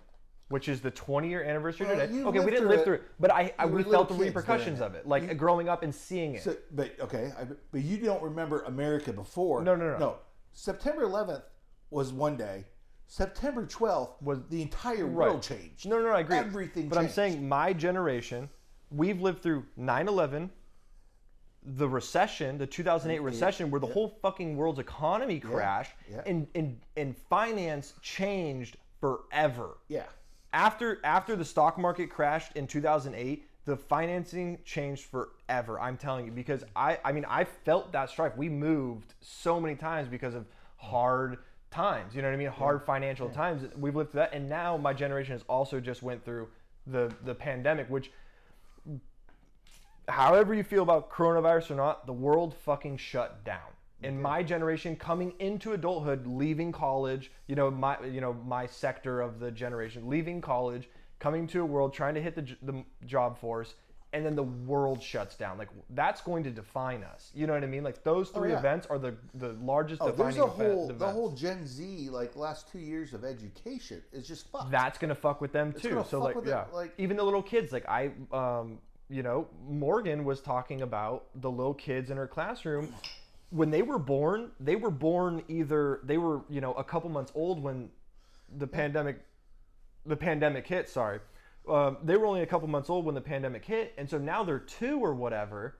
which is the 20-year anniversary today. Okay, we didn't live through it, but we felt the repercussions of it, like growing up and seeing it. So, but you don't remember America before. No. September 11th was one day. September 12th was the entire world changed. No, I agree. Everything but changed. I'm saying my generation, we've lived through 9/11, the recession, the 2008 recession, where the whole fucking world's economy crashed, and finance changed forever. Yeah. After the stock market crashed in 2008, the financing changed forever. I'm telling you, because I felt that strife. We moved so many times because of hard times. You know what I mean? Hard financial times. We've lived through that, and now my generation has also just went through the pandemic, which, however you feel about coronavirus or not, the world fucking shut down. In my generation, coming into adulthood, leaving college, my sector of the generation, leaving college, coming to a world, trying to hit the job force, and then the world shuts down. Like, that's going to define us. You know what I mean? Like, those three events are the largest defining events. The whole Gen Z, like, last 2 years of education is just fucked. That's gonna fuck with them too. So like, even the little kids, like Morgan was talking about the little kids in her classroom. When they were born either they were a couple months old when the pandemic hit. Sorry, they were only a couple months old when the pandemic hit, and so now they're 2 or whatever,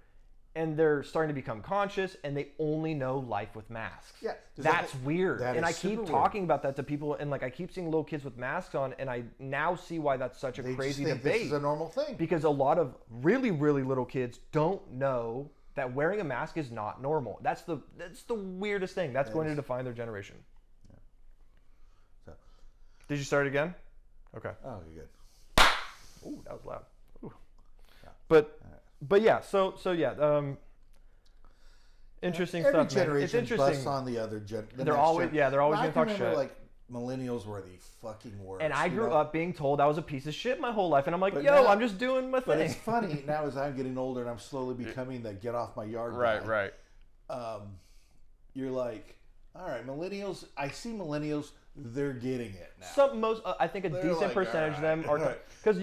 and they're starting to become conscious, and they only know life with masks. Yeah, that's weird. And I keep talking about that to people, and like I keep seeing little kids with masks on, and I now see why that's such a crazy debate. This is a normal thing because a lot of really, really little kids don't know that wearing a mask is not normal. That's the weirdest thing. That's going to define their generation. Yeah. So, did you start again? Okay. Oh, you're good. Ooh, that was loud. Ooh. Yeah. But yeah. So yeah. Interesting Every stuff. Every generation it's interesting. busts on the other generation. They're always going to talk shit. Like, millennials were the fucking worst. And I grew up being told I was a piece of shit my whole life, and I'm like, I'm just doing my thing. But it's funny now as I'm getting older and I'm slowly becoming the get off my yard guy. Right. You're like, all right, millennials. I see millennials. They're getting it now. I think a decent percentage of them are, because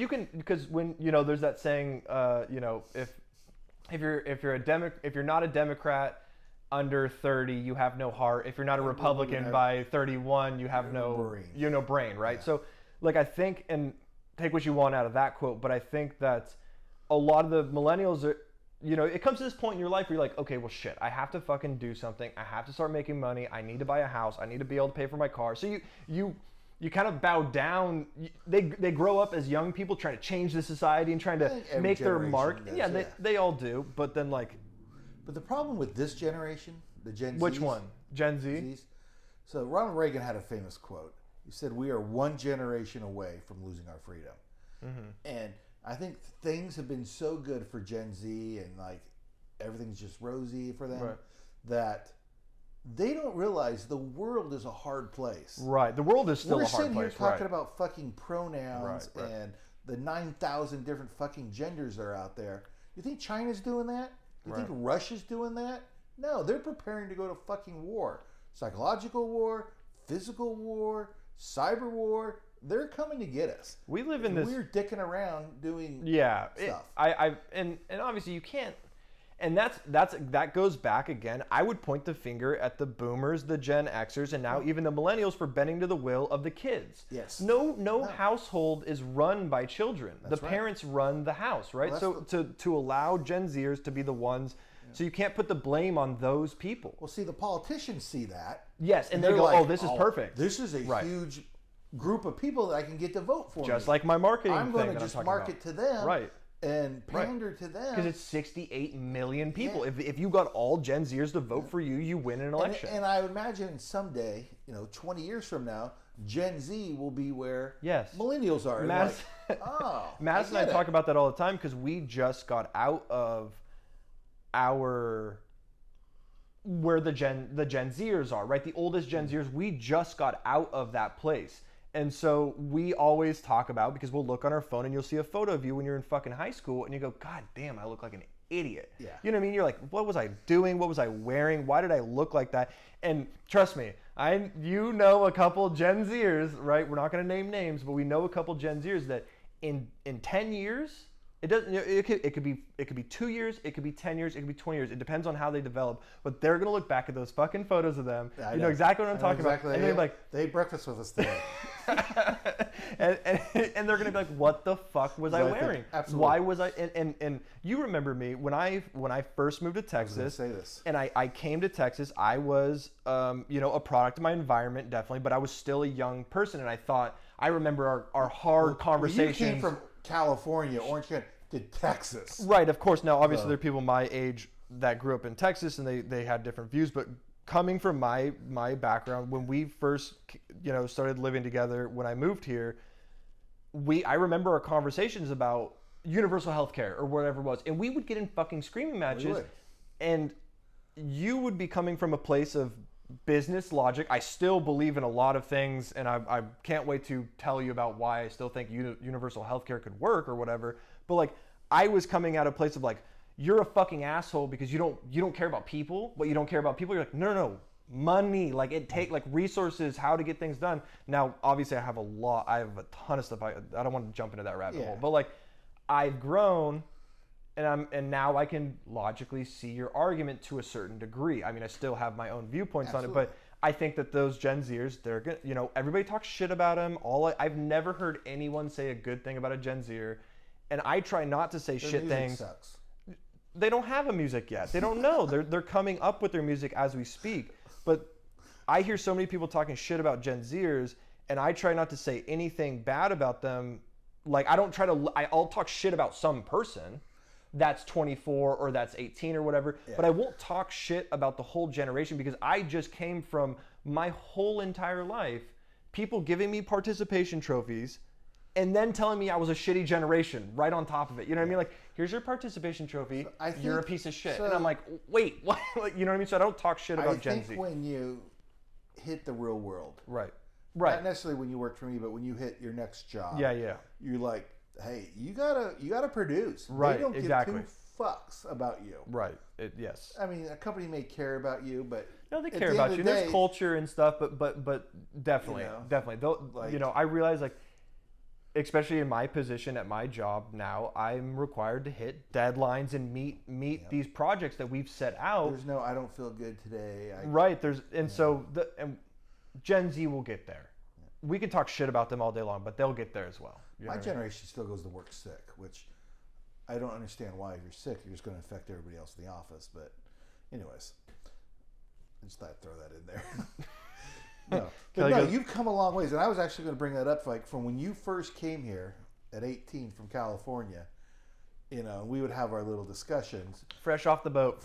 when there's that saying, if you're not a Democrat under 30, you have no heart. If you're not a Republican by 31, you have no brain, right? Yeah. So, like, I think, and take what you want out of that quote, but I think that a lot of the millennials are, it comes to this point in your life where you're like, okay, well, shit, I have to fucking do something. I have to start making money. I need to buy a house. I need to be able to pay for my car. So you kind of bow down. They grow up as young people trying to change the society and trying to make their mark. They all do, but then like. But the problem with this generation, the Gen Zs... Which one? Gen Z? Zs, so Ronald Reagan had a famous quote. He said, "We are one generation away from losing our freedom." Mm-hmm. And I think things have been so good for Gen Z and like everything's just rosy for them that they don't realize the world is a hard place. Right. The world is still a hard place. We're sitting here talking about fucking pronouns and the 9,000 different fucking genders that are out there. You think China's doing that? You think Russia's doing that? No, they're preparing to go to fucking war. Psychological war, physical war, cyber war. They're coming to get us. We live in this... We're dicking around doing stuff. And obviously you can't... And that goes back again. I would point the finger at the boomers, the Gen Xers, and now even the millennials for bending to the will of the kids. Yes. No household is run by children. The parents run the house, right? Well, to allow Gen Zers to be the ones, so you can't put the blame on those people. Well, see, the politicians see that. Yes, and they go, like, this is perfect. This is a huge group of people that I can get to vote for Just like my marketing I'm thing going to just market to them. Right. and pander to them. Because it's 68 million people. Yeah. If you got all Gen Zers to vote for you, you win an election. And I would imagine someday, 20 years from now, Gen Z will be where millennials are. Madison and I talk about that all the time because we just got out of where the Gen Zers are, right? The oldest Gen Zers, we just got out of that place. And so we always talk about, because we'll look on our phone and you'll see a photo of you when you're in fucking high school and you go, God damn, I look like an idiot. Yeah. You know what I mean? You're like, what was I doing? What was I wearing? Why did I look like that? And trust me, a couple Gen Zers, right? We're not going to name names, but we know a couple Gen Zers that in 10 years, it could be 2 years, it could be 10 years, it could be 20 years. It depends on how they develop. But they're gonna look back at those fucking photos of them. You know exactly what I'm talking about. And they're like, they ate breakfast with us today. and they're gonna be like, what the fuck was I wearing? Absolutely. Why was I? And you remember me when I first moved to Texas. I was gonna say this. And I came to Texas. I was a product of my environment, definitely, but I was still a young person. And I remember our hard conversations. You came from California, Orange County, to Texas. Right, of course. Now, obviously, there are people my age that grew up in Texas, and they had different views. But coming from my background, when we first started living together, when I moved here, I remember our conversations about universal health care or whatever it was, and we would get in fucking screaming matches, and you would be coming from a place of business logic. I still believe in a lot of things, and I can't wait to tell you about why I still think universal healthcare could work or whatever. But like, I was coming at a place of like, you're a fucking asshole because you don't care about people, but you don't care about people. You're like, no, money, like resources, how to get things done. Now, obviously, I have a ton of stuff. I don't want to jump into that rabbit hole, but like, I've grown. And now I can logically see your argument to a certain degree. I mean, I still have my own viewpoints on it, but I think that those Gen Zers, they're good. Everybody talks shit about them. I've never heard anyone say a good thing about a Gen Zer, and I try not to say shit things. Sucks. They don't have a music yet. They don't know. They're coming up with their music as we speak. But I hear so many people talking shit about Gen Zers, and I try not to say anything bad about them. Like, I'll talk shit about some person that's 24 or that's 18 or whatever, but I won't talk shit about the whole generation because I just came from my whole entire life, people giving me participation trophies and then telling me I was a shitty generation right on top of it. You know what I mean? Like, here's your participation trophy, you're a piece of shit. And I'm like, wait, what? Like, you know what I mean? So I don't talk shit about Gen Z. I think when you hit the real world, right. Not necessarily when you work for me, but when you hit your next job, you're like, hey, you gotta produce. Right, they don't exactly. give two fucks about you. Right. Yes. I mean, a company may care about you, but no, they care about you. There's culture and stuff, but definitely, definitely. They'll, I realize, like, especially in my position at my job now, I'm required to hit deadlines and meet these projects that we've set out. There's no, I don't feel good today. So Gen Z will get there. We can talk shit about them all day long, but they'll get there as well. My generation still goes to work sick, which I don't understand why. If you're sick, you're just going to affect everybody else in the office. But anyways, I just thought I'd throw that in there. You've come a long ways. And I was actually going to bring that up, like, from when you first came here at 18 from California, we would have our little discussions. Fresh off the boat.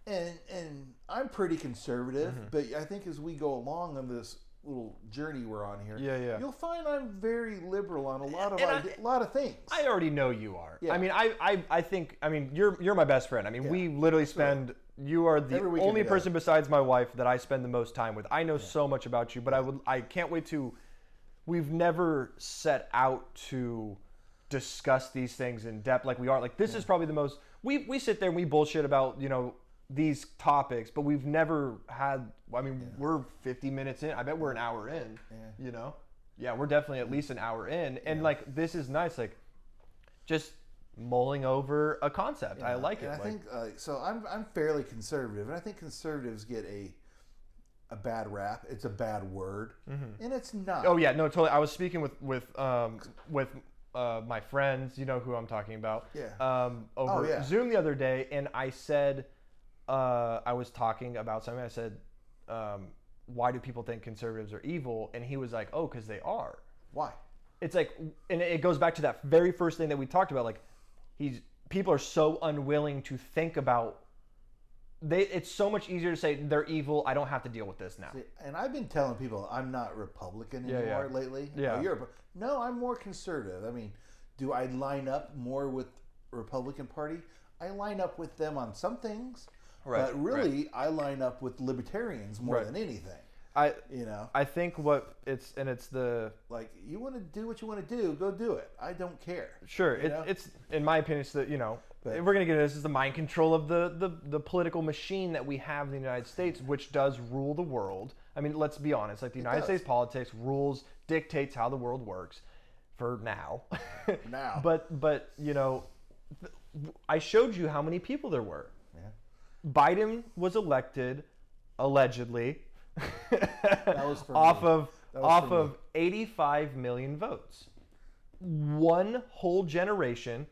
And I'm pretty conservative, but I think as we go along on this little journey we're on here, you'll find I'm very liberal on a lot of things. I already know you are. I mean, I think you're my best friend. I mean, we literally spend. You are the only person besides my wife that I spend the most time with. I know so much about you, but I can't wait to. We've never set out to discuss these things in depth like we are. Like, this is probably the most. We sit there and we bullshit about these topics, but we've never had. I mean, we're 50 minutes in. I bet we're an hour in. We're definitely at least an hour in, and like, this is nice. Like, just mulling over a concept. I like it. I think so. I'm fairly conservative, and I think conservatives get a bad rap. It's a bad word, and it's not. Oh yeah, no, totally. I was speaking with my friends. You know who I'm talking about. Over Zoom the other day, and I said. I was talking about something. I said, why do people think conservatives are evil? And he was like, oh, because they are. Why? it's like, and it goes back to that very first thing that we talked about. Like, people are so unwilling to think about. It's so much easier to say they're evil. I don't have to deal with this now. See, and I've been telling people I'm not Republican anymore lately. Yeah. No, I'm more conservative. I mean, do I line up more with Republican Party? I line up with them on some things, but really I line up with libertarians more than anything. I think it's the like, you want to do what you want to do, go do it. I don't care. Sure, it's in my opinion, it's the but we're gonna get into this is the mind control of the political machine that we have in the United States, which does rule the world. I mean, let's be honest. Like the United States politics dictates how the world works, for now. But I showed you how many people there were. Yeah. Biden was elected, allegedly, off of 85 million votes. One whole generation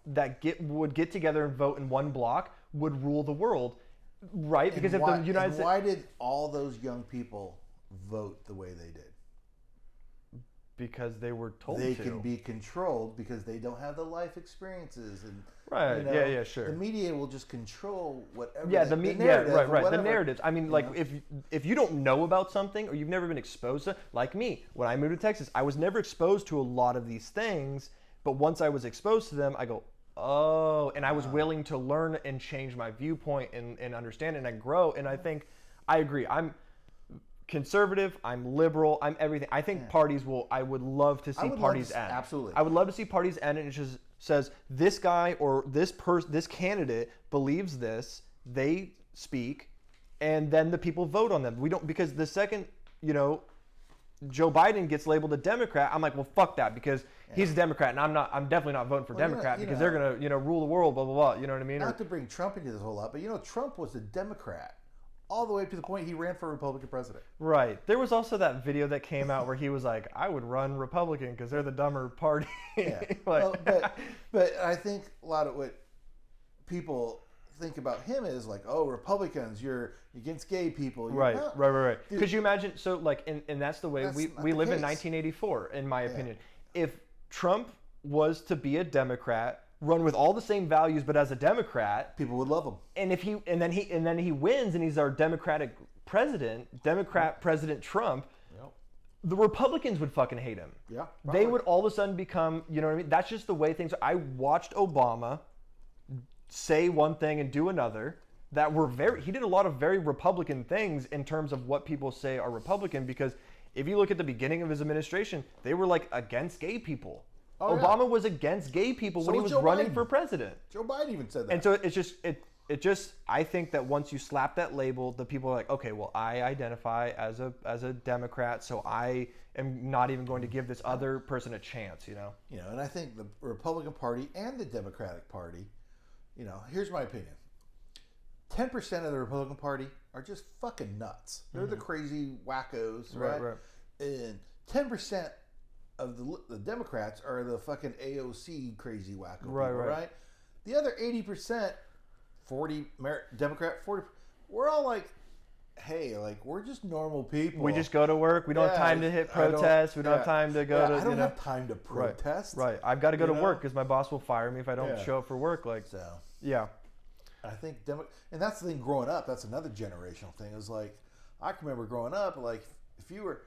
that would get together and vote in one block would rule the world, right? Because why did all those young people vote the way they did? Because they were told they can be controlled because they don't have the life experiences and sure. The media will just control whatever. The narrative, the narratives. I mean, like if you don't know about something or you've never been exposed to, like me, when I moved to Texas, I was never exposed to a lot of these things, but once I was exposed to them, I go, oh, and I was willing to learn and change my viewpoint and understand and I grow. And I think I agree. I'm conservative, I'm liberal, I'm everything. I think I would love to see parties end. Absolutely. I would love to see parties end and it just says this guy or this candidate believes this, they speak, and then the people vote on them. We don't, because the second, Joe Biden gets labeled a Democrat, I'm like, well, fuck that, because he's a Democrat, and I'm definitely not voting for Democrat because they're gonna, rule the world, blah blah blah. You know what I mean? Not to bring Trump into this whole lot, but Trump was a Democrat all the way to the point he ran for Republican president. Right. There was also that video that came out where he was like, I would run Republican because they're the dumber party. Yeah. But I think a lot of what people think about him is like, oh, Republicans, you're against gay people. Right. Could you imagine? So like, and that's the way we live in 1984, in my opinion. If Trump was to be a Democrat, run with all the same values, but as a Democrat, people would love him. And then he wins, and he's our Democrat President Trump. Yep. The Republicans would fucking hate him. Yeah, they would all of a sudden become. You know what I mean? That's just the way things are. I watched Obama say one thing and do another. That were he did a lot of very Republican things in terms of what people say are Republican. Because if you look at the beginning of his administration, they were like against gay people. Obama was against gay people when he was running for president. Joe Biden even said that. And so it's just it just I think that once you slap that label, the people are like, okay, well, I identify as a Democrat, so I am not even going to give this other person a chance, and I think the Republican Party and the Democratic Party, here's my opinion. 10% of the Republican Party are just fucking nuts. They're the crazy wackos, right? And 10% of the Democrats are the fucking AOC crazy wacko people, right? The other 80%, 40 Democrat, 40, we're all like, hey, like, we're just normal people. We just go to work. We don't have time to hit protest. We don't have time to go to, I don't have time to protest. Right. I've got to go to work because my boss will fire me if I don't show up for work. Like, so. Yeah. I think, and that's the thing growing up, that's another generational thing. Is like, I can remember growing up, like, if you were,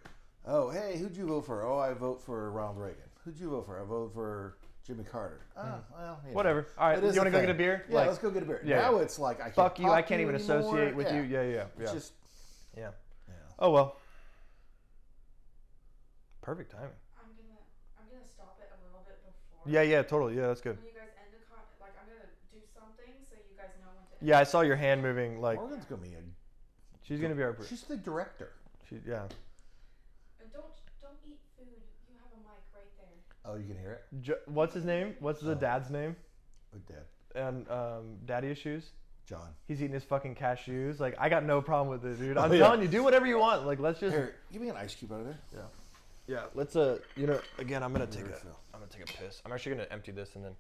oh, hey, who'd you vote for? Oh, I vote for Ronald Reagan. Who'd you vote for? I vote for Jimmy Carter. Well, whatever. All right, you want to go get a beer? Yeah, let's go get a beer. Yeah, now it's like, I can't fuck you. I can't even anymore. associate with you. Yeah. It's just, yeah. Oh well. Perfect timing. I'm gonna stop it a little bit before. Yeah, totally. Yeah, that's good. When you guys end the I'm gonna do something so you guys know when to. Yeah, I saw your hand moving. Like, Morgan's gonna be she's gonna be our. She's the director. Yeah. Don't eat food. You have a mic right there. Oh, you can hear it. What's his name? What's the dad's name? What dad? And daddy issues. John. He's eating his fucking cashews. Like, I got no problem with it, dude. I'm telling you, do whatever you want. Like, let's just. Here, give me an ice cube out of there. Yeah. Let's again, I'm gonna take a piss. I'm actually gonna empty this and then.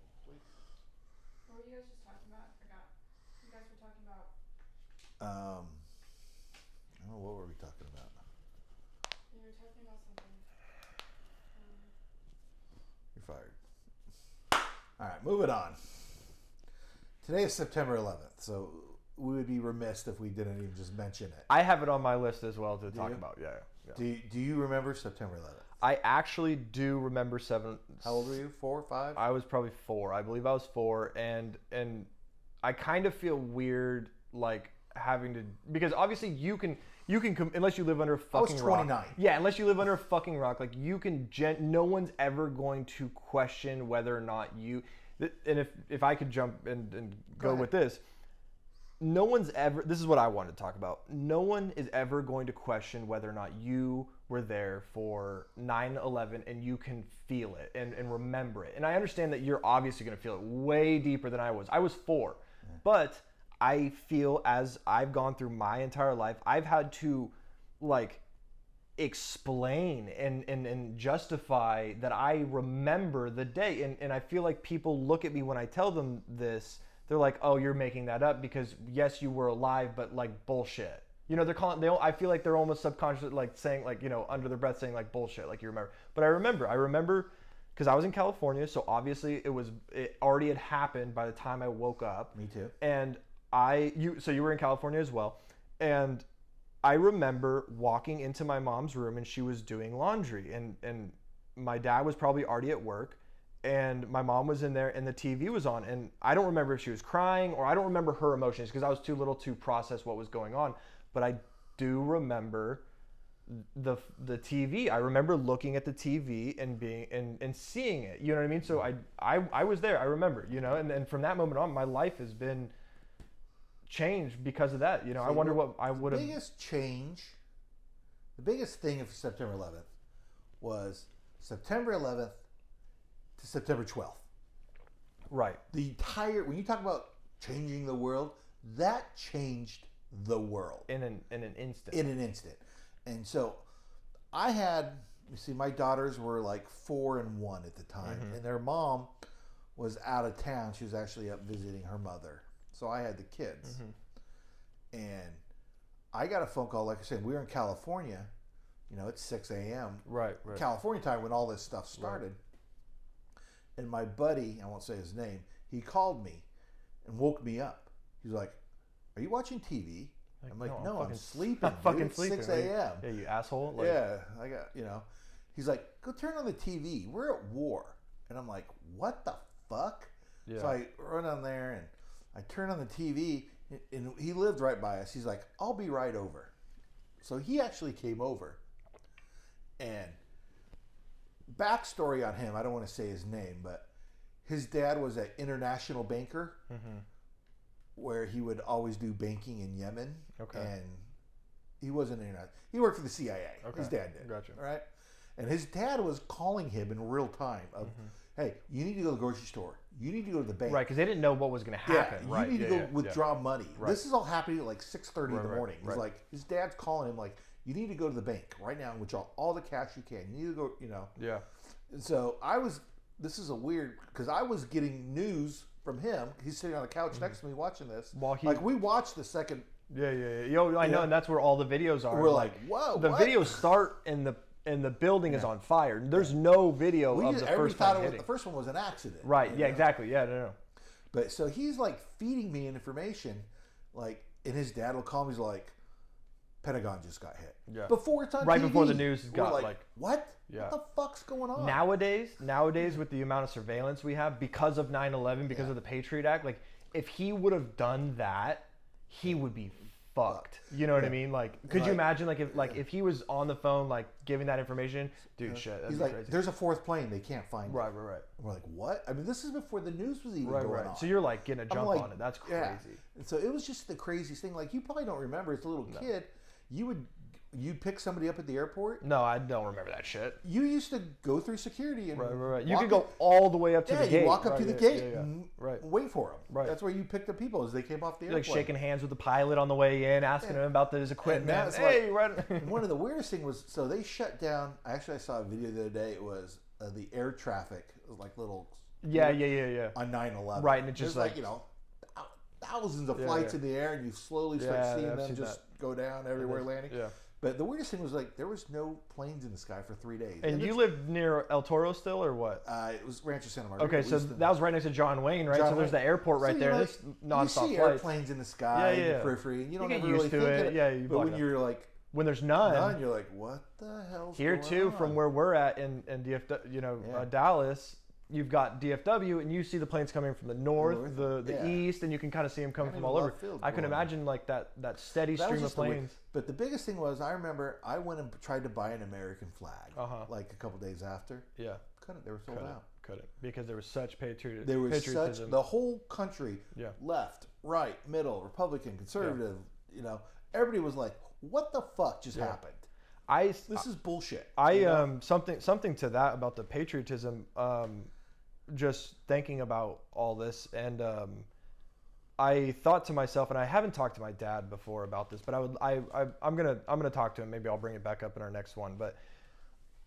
What were you guys just talking about? I forgot. You guys were talking about. I don't know, what were we talking about? You were talking about something. fired. All right, moving on. Today is September 11th, so we would be remiss if we didn't even just mention it. I have it on my list as well to talk you? about. Yeah. Do you remember September 11th? I actually do remember 7. How old were you? 4, 5? I was probably 4. I believe I was 4, and I kind of feel weird like having to, because obviously you can unless you live under a fucking I was rock. 29. Yeah, unless you live under a fucking rock, like you can no one's ever going to question whether or not you, and if I could jump and go with this, no one's ever, this is what I wanted to talk about. No one is ever going to question whether or not you were there for 9/11 and you can feel it and remember it. And I understand that you're obviously going to feel it way deeper than I was. I was 4. Yeah. But I feel as I've gone through my entire life, I've had to like explain and justify that I remember the day. And I feel like people look at me when I tell them this, they're like, oh, you're making that up because yes, you were alive, but like bullshit. You know, I feel like they're almost subconscious, like saying like, you know, under their breath saying like bullshit, like you remember. But I remember because I was in California. So obviously it already had happened by the time I woke up. Me too. And so you were in California as well. And I remember walking into my mom's room and she was doing laundry and my dad was probably already at work. And my mom was in there and the TV was on. And I don't remember if she was crying or I don't remember her emotions because I was too little to process what was going on. But I do remember the TV. I remember looking at the TV and being and seeing it. You know what I mean? So I was there. I remember, you know, and from that moment on, my life has been changed because of that. You know, I wonder what I would have. The biggest thing of September 11th was September 11th to September 12th. Right. When you talk about changing the world, that changed the world. In an instant. In an instant. And so I had, my daughters were like 4 and 1 at the time. Mm-hmm. And their mom was out of town. She was actually up visiting her mother. So I had the kids. Mm-hmm. And I got a phone call, like I said, we were in California. You know, it's 6 a.m. Right. California time when all this stuff started. Right. And my buddy, I won't say his name, he called me and woke me up. He was like, are you watching TV? I'm like, no, I'm sleeping. I'm fucking sleeping. 6 a.m. Yeah, you asshole. Like, yeah, I got, you know. He's like, go turn on the TV. We're at war. And I'm like, what the fuck? Yeah. So I run on there and I turn on the TV and he lived right by us. He's like, I'll be right over. So he actually came over. And backstory on him, I don't want to say his name, but his dad was an international banker. Mm-hmm. Where he would always do banking in Yemen. Okay. And he wasn't he worked for the CIA. Okay. His dad did. Gotcha. Right? And his dad was calling him in real time of, hey, you need to go to the grocery store. You need to go to the bank. Right, because they didn't know what was going to happen. Yeah, you need to go withdraw money. Right. This is all happening at like 6:30 in the morning. He's like, his dad's calling him like, you need to go to the bank right now and withdraw all the cash you can. You need to go, you know. Yeah. And so this is a weird, because I was getting news from him. He's sitting on the couch next to me watching this. Like we watched the second. Yeah. Yo, I know, and that's where all the videos are. We're like, whoa. The videos start and the building is on fire. There's no video of the first one hitting. The first one was an accident. Right. Yeah. Know? Exactly. Yeah. No. But so he's like feeding me information, like, and his dad will call me. He's like, Pentagon just got hit. Yeah. Before it's on right TV, before the news got like what? Yeah. What the fuck's going on? Nowadays with the amount of surveillance we have because of 9/11, because of the Patriot Act, like if he would have done that, he would be fucked. You know what I mean? Like, could you imagine if he was on the phone like giving that information, dude? Shit. He's like, crazy. There's a 4th plane, they can't find it. Right. And we're like, what? I mean, this is before the news was even going on. So you're like getting a jump on it. That's crazy. Yeah. And so it was just the craziest thing. Like you probably don't remember as a little kid, you'd pick somebody up at the airport. No, I don't remember that shit. You used to go through security and right. You could go all the way up to the gate. You walk up to the gate and wait for them. Right. That's where you picked up people as they came off the airplane. Like shaking hands with the pilot on the way in, asking him about his equipment. Hey, one of the weirdest things was, so they shut down. Actually, I saw a video the other day. It was the air traffic. It was like little. Yeah. On 9/11. Right, and it just like thousands of flights in the air, and you slowly start seeing them just go down everywhere landing. Yeah. But the weirdest thing was like there was no planes in the sky for 3 days. And you lived near El Toro still, or what? It was Rancho Santa Margarita. Okay, so that was right next to John Wayne, right? John so there's Wayne. the airport right So, there. know, There's nonstop you see flights. airplanes in the sky, in the periphery, and you don't get ever used really to think it. of it. Yeah, you but block when it. you're like When there's none, you're like, what the hell's here going too, on? from where we're at in DFW, Dallas, you've got DFW, and you see the planes coming from the north, the east, and you can kind of see them coming from all over. I can imagine like that steady stream of planes. But the biggest thing was, I remember I went and tried to buy an American flag, like a couple days after. Yeah, couldn't. They were sold out. Couldn't because there was such patriotism. There was such the whole country, left, right, middle, Republican, conservative. You know, everybody was like, "What the fuck just happened?" This is bullshit. Something to that about the patriotism. Just thinking about all this, and I thought to myself, and I haven't talked to my dad before about this, but I'm gonna talk to him. Maybe I'll bring it back up in our next one. But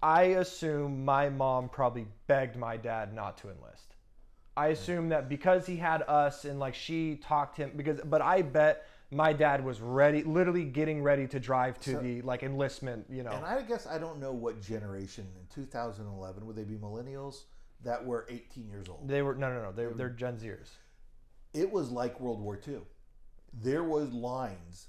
I assume my mom probably begged my dad not to enlist. I assume that because he had us and like she talked him but I bet my dad was ready, literally getting ready to drive to the like enlistment. You know, and I guess I don't know what generation in 2011 would they be millennials that were 18 years old. They were no. They're Gen Zers. It was like World War II. There was lines.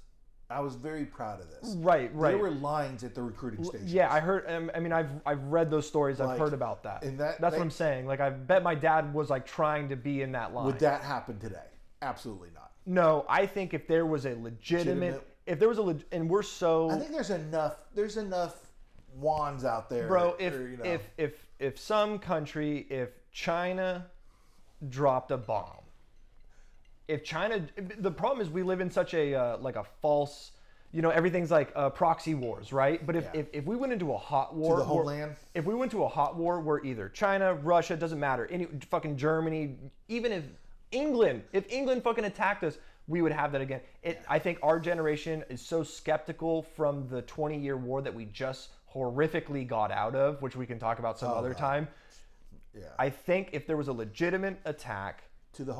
I was very proud of this. Right. There were lines at the recruiting stations. Yeah, I heard. I mean, I've read those stories. I've heard about that. And that's what I'm saying. Like, I bet my dad was like trying to be in that line. Would that happen today? Absolutely not. No, I think if there was a legitimate, and we're so. I think there's enough wands out there, bro. If some country, if China dropped a bomb. If China, the problem is we live in such a like a false, everything's like proxy wars, right? But if we went into a hot war, to the homeland, if we went to a hot war where either China, Russia, doesn't matter, any fucking Germany, even if England fucking attacked us, we would have that again. I think our generation is so skeptical from the 20-year war that we just horrifically got out of, which we can talk about some other time. Yeah. I think if there was a legitimate attack to the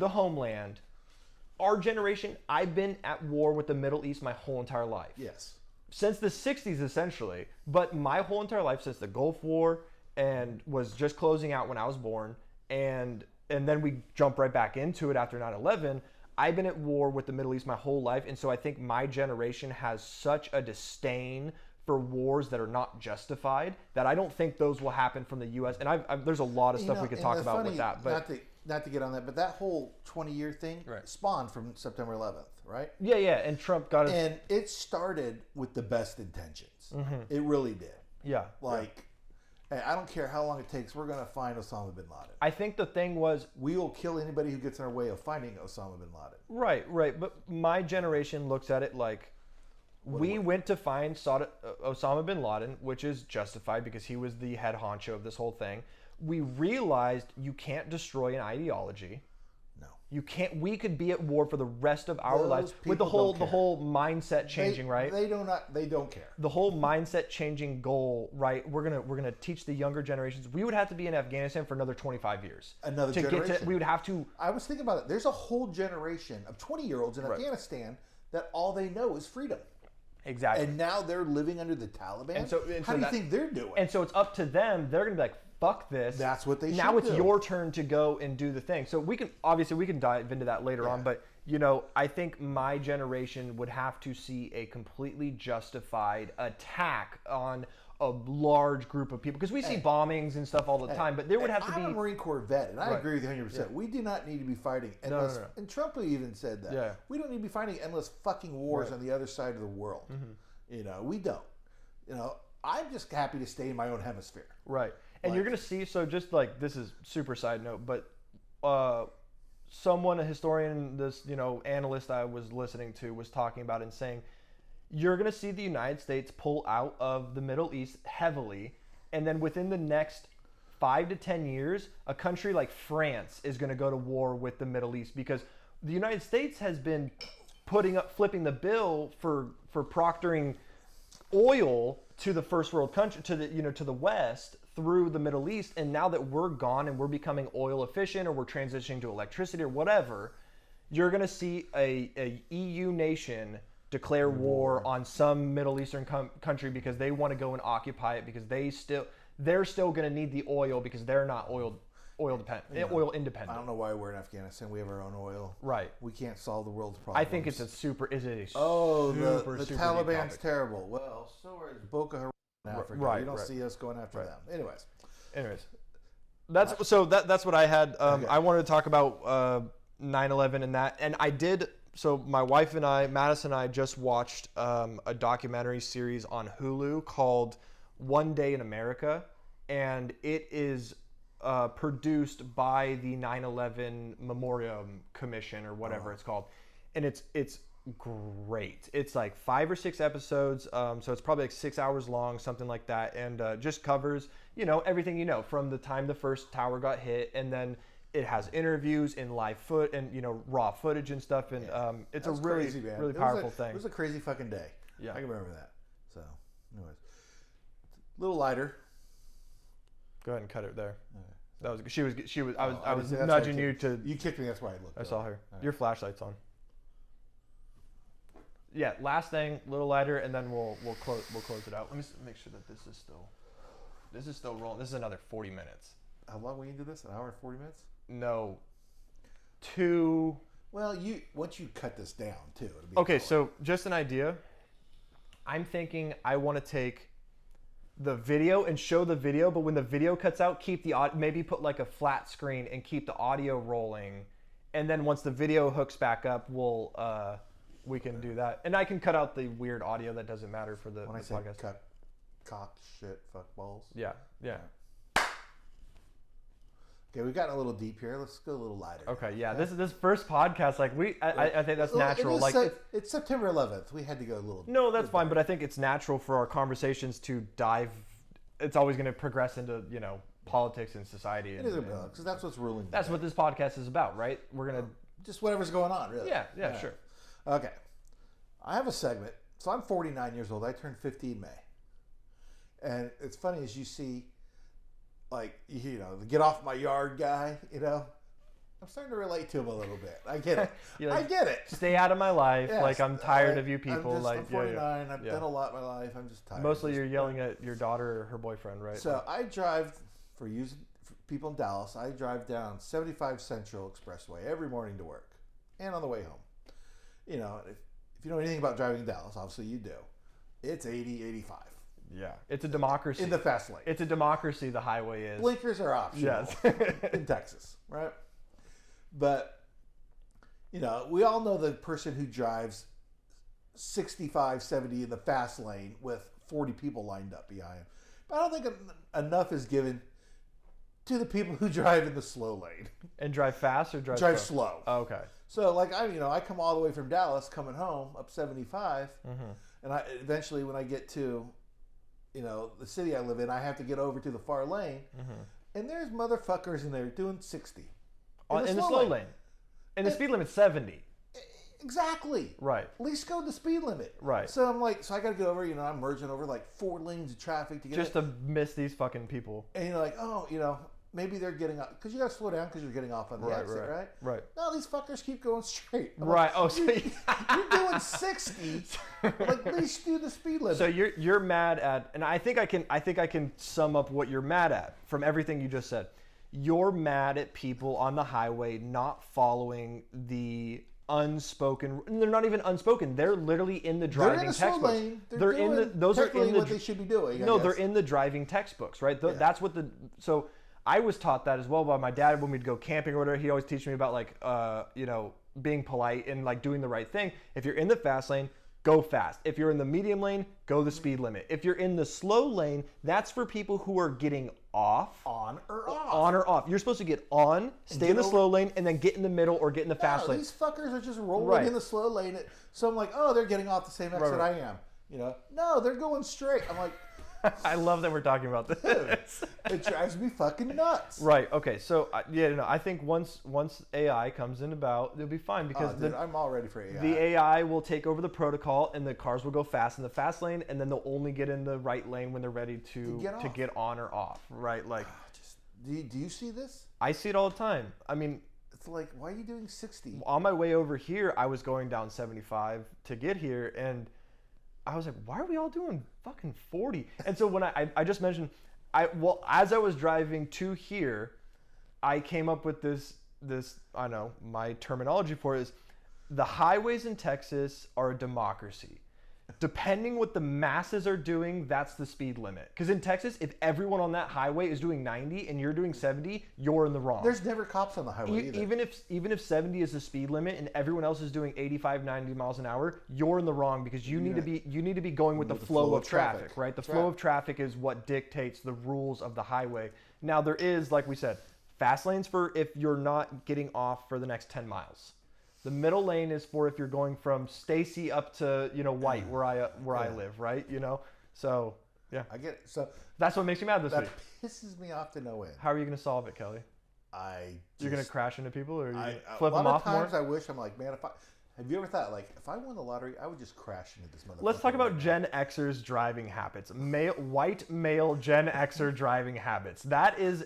homeland, our generation, I've been at war with the Middle East my whole entire life. Yes. Since the 60s, essentially. But my whole entire life, since the Gulf War and was just closing out when I was born, and then we jump right back into it after 9/11, I've been at war with the Middle East my whole life. And so I think my generation has such a disdain for wars that are not justified that I don't think those will happen from the U.S. And there's a lot of stuff we could talk about with that. But not to get on that, but that whole 20-year thing spawned from September 11th, right? Yeah, and Trump got it. And it started with the best intentions. Mm-hmm. It really did. Yeah. Hey, I don't care how long it takes, we're going to find Osama bin Laden. I think the thing was, we will kill anybody who gets in our way of finding Osama bin Laden. Right. But my generation looks at it like, we went to find Osama bin Laden, which is justified because he was the head honcho of this whole thing. We realized you can't destroy an ideology. No. You can't. We could be at war for the rest of our lives with the whole mindset changing, right? They don't care. The whole mindset changing goal, right? We're gonna teach the younger generations. We would have to be in Afghanistan for another 25 years. Another generation. We would have to. I was thinking about it. There's a whole generation of 20-year-olds in Afghanistan that all they know is freedom. Exactly. And now they're living under the Taliban. And how do you think they're doing? And so it's up to them. They're going to be like, fuck this. That's what they should do. Now it's your turn to go and do the thing. So we can dive into that later on. But, I think my generation would have to see a completely justified attack on a large group of people. Because we see bombings and stuff all the time. But there would have to be... I'm a Marine Corps vet, and I agree with you 100%. Yeah. We do not need to be fighting endless... No. And Trump even said that. Yeah. We don't need to be fighting endless fucking wars on the other side of the world. Mm-hmm. We don't. I'm just happy to stay in my own hemisphere. Right. And you're going to see... So just like... This is super side note, but... a historian, this, analyst I was listening to was talking about and saying... You're going to see the United States pull out of the Middle East heavily, and then within the next 5 to 10 years, a country like France is going to go to war with the Middle East because the United States has been flipping the bill for proctoring oil to the first world country, to the West through the Middle East, and now that we're gone and we're becoming oil efficient or we're transitioning to electricity or whatever, you're going to see a EU nation declare war on some Middle Eastern country because they want to go and occupy it because they're still going to need the oil because they're not oil independent. I don't know why we're in Afghanistan. We have our own oil. Right. We can't solve the world's problems. I think it's the Taliban's terrible. Well, so is Boko Haram in Africa. Right, you don't right. see us going after them. Anyways. That's what I had. I wanted to talk about 9/11 and that, and I did. So my wife and I, Madison and I, just watched a documentary series on Hulu called One Day in America, and it is produced by the 9/11 Memorial Commission or whatever it's called, and it's great. It's like 5 or 6 episodes, so it's probably like 6 hours long, something like that, and just covers everything from the time the first tower got hit, and then it has interviews and live raw footage and stuff, and it's a really crazy, man. really powerful thing. It was a crazy fucking day. Yeah, I can remember that. So, anyways, a little lighter. Go ahead and cut it there. That was she was. I was that's nudging why you to. You kicked me. That's why I looked. I saw her. Right. Your flashlight's on. Yeah, last thing, a little lighter, and then we'll close it out. Let me make sure that this is still rolling. This is another 40 minutes. How long will you do this? An hour and 40 minutes? No, 2. Well, once you cut this down too. It'll be Okay, so just an idea. I'm thinking I want to take the video and show the video, but when the video cuts out, keep the audio. Maybe put like a flat screen and keep the audio rolling, and then once the video hooks back up, we can do that, and I can cut out the weird audio that doesn't matter for the when I say podcast. Cut, cock, shit, fuck balls. Yeah. Okay, we've gotten a little deep here. Let's go a little lighter. Okay, yeah. This first podcast, like I think that's natural. It's September 11th. We had to go a little. No, that's fine, but I think it's natural for our conversations to dive. It's always going to progress into politics and society. It is about because that's what's ruling. That's what this podcast is about, right? We're gonna just whatever's going on, really. Yeah, sure. Okay, I have a segment. So I'm 49 years old. I turned 50 in May, and it's funny as you see. Like, the get off my yard guy, I'm starting to relate to him a little bit. I get it. I get it. Stay out of my life. Yes, like, I'm tired of you people. I'm 49. I've done a lot in my life. I'm just tired. Mostly you're yelling at your daughter or her boyfriend, right? So I drive, for people in Dallas, I drive down 75 Central Expressway every morning to work and on the way home. If you know anything about driving in Dallas, obviously you do. It's 80, 85. Yeah, it's a democracy. In the fast lane. It's a democracy, the highway is. Blinkers are optional in Texas, right? But, we all know the person who drives 65, 70 in the fast lane with 40 people lined up behind him. But I don't think enough is given to the people who drive in the slow lane. And drive fast or drive slow? Oh, okay. So, I come all the way from Dallas coming home up 75, and I eventually when I get to the city I live in, I have to get over to the far lane, and there's motherfuckers in there doing 60 in the slow lane. And the speed limit's 70. Exactly. Right. At least go the speed limit. Right. So I'm like, I got to get over. I'm merging over like 4 lanes of traffic to get just to miss these fucking people. And you're like, maybe they're getting off because you got to slow down because you're getting off on the exit, right? Right. No, these fuckers keep going straight. Right. Like, so you're doing 60. Like, at least do the speed limit. So you're mad at, and I think I can sum up what you're mad at from everything you just said. You're mad at people on the highway not following the unspoken. They're not even unspoken. They're literally in the driving textbooks. Lane. They're in the. Those are in the. What they should be doing. No, they're in the driving textbooks, right? That's what the. So I was taught that as well by my dad when we'd go camping or whatever. He'd always teach me about being polite and like doing the right thing. If you're in the fast lane, go fast. If you're in the medium lane, go the speed limit. If you're in the slow lane, that's for people who are getting off. On or off. On or off. You're supposed to get on, stay in the slow lane, and then get in the middle or get in the fast lane. These fuckers are just rolling in the slow lane. So I'm like, oh, they're getting off the same exit I am. No, they're going straight. I'm like, I love that we're talking about this. It drives me fucking nuts. Right. Okay. So I think once AI comes in about, it'll be fine because I'm all ready for AI. The AI will take over the protocol and the cars will go fast in the fast lane, and then they'll only get in the right lane when they're ready to get on or off. Right. Like, do you see this? I see it all the time. I mean, It's like, why are you doing 60? On my way over here, I was going down 75 to get here, and I was like, why are we all doing fucking 40? And so when I just mentioned, as I was driving to here, I came up with this, I know, my terminology for it is, the highways in Texas are a democracy. Depending what the masses are doing, that's the speed limit. Because in Texas, if everyone on that highway is doing 90 and you're doing 70, you're in the wrong. There's never cops on the highway either. Even if 70 is the speed limit and everyone else is doing 85, 90 miles an hour, you're in the wrong because you need to be going with the flow of traffic, right? The flow of traffic is what dictates the rules of the highway. Now there is, like we said, fast lanes for if you're not getting off for the next 10 miles. The middle lane is for if you're going from Stacy up to, White, where I live, right? So yeah, I get it. So that's what makes you mad this week. That pisses me off to no end. How are you going to solve it, Kelly? You're going to crash into people, or are you gonna flip them off more? A lot of times I wish, I'm like, man, have you ever thought, like, if I won the lottery, I would just crash into this motherfucker? Let's talk about Gen Xers driving habits. White male Gen Xer driving habits. That is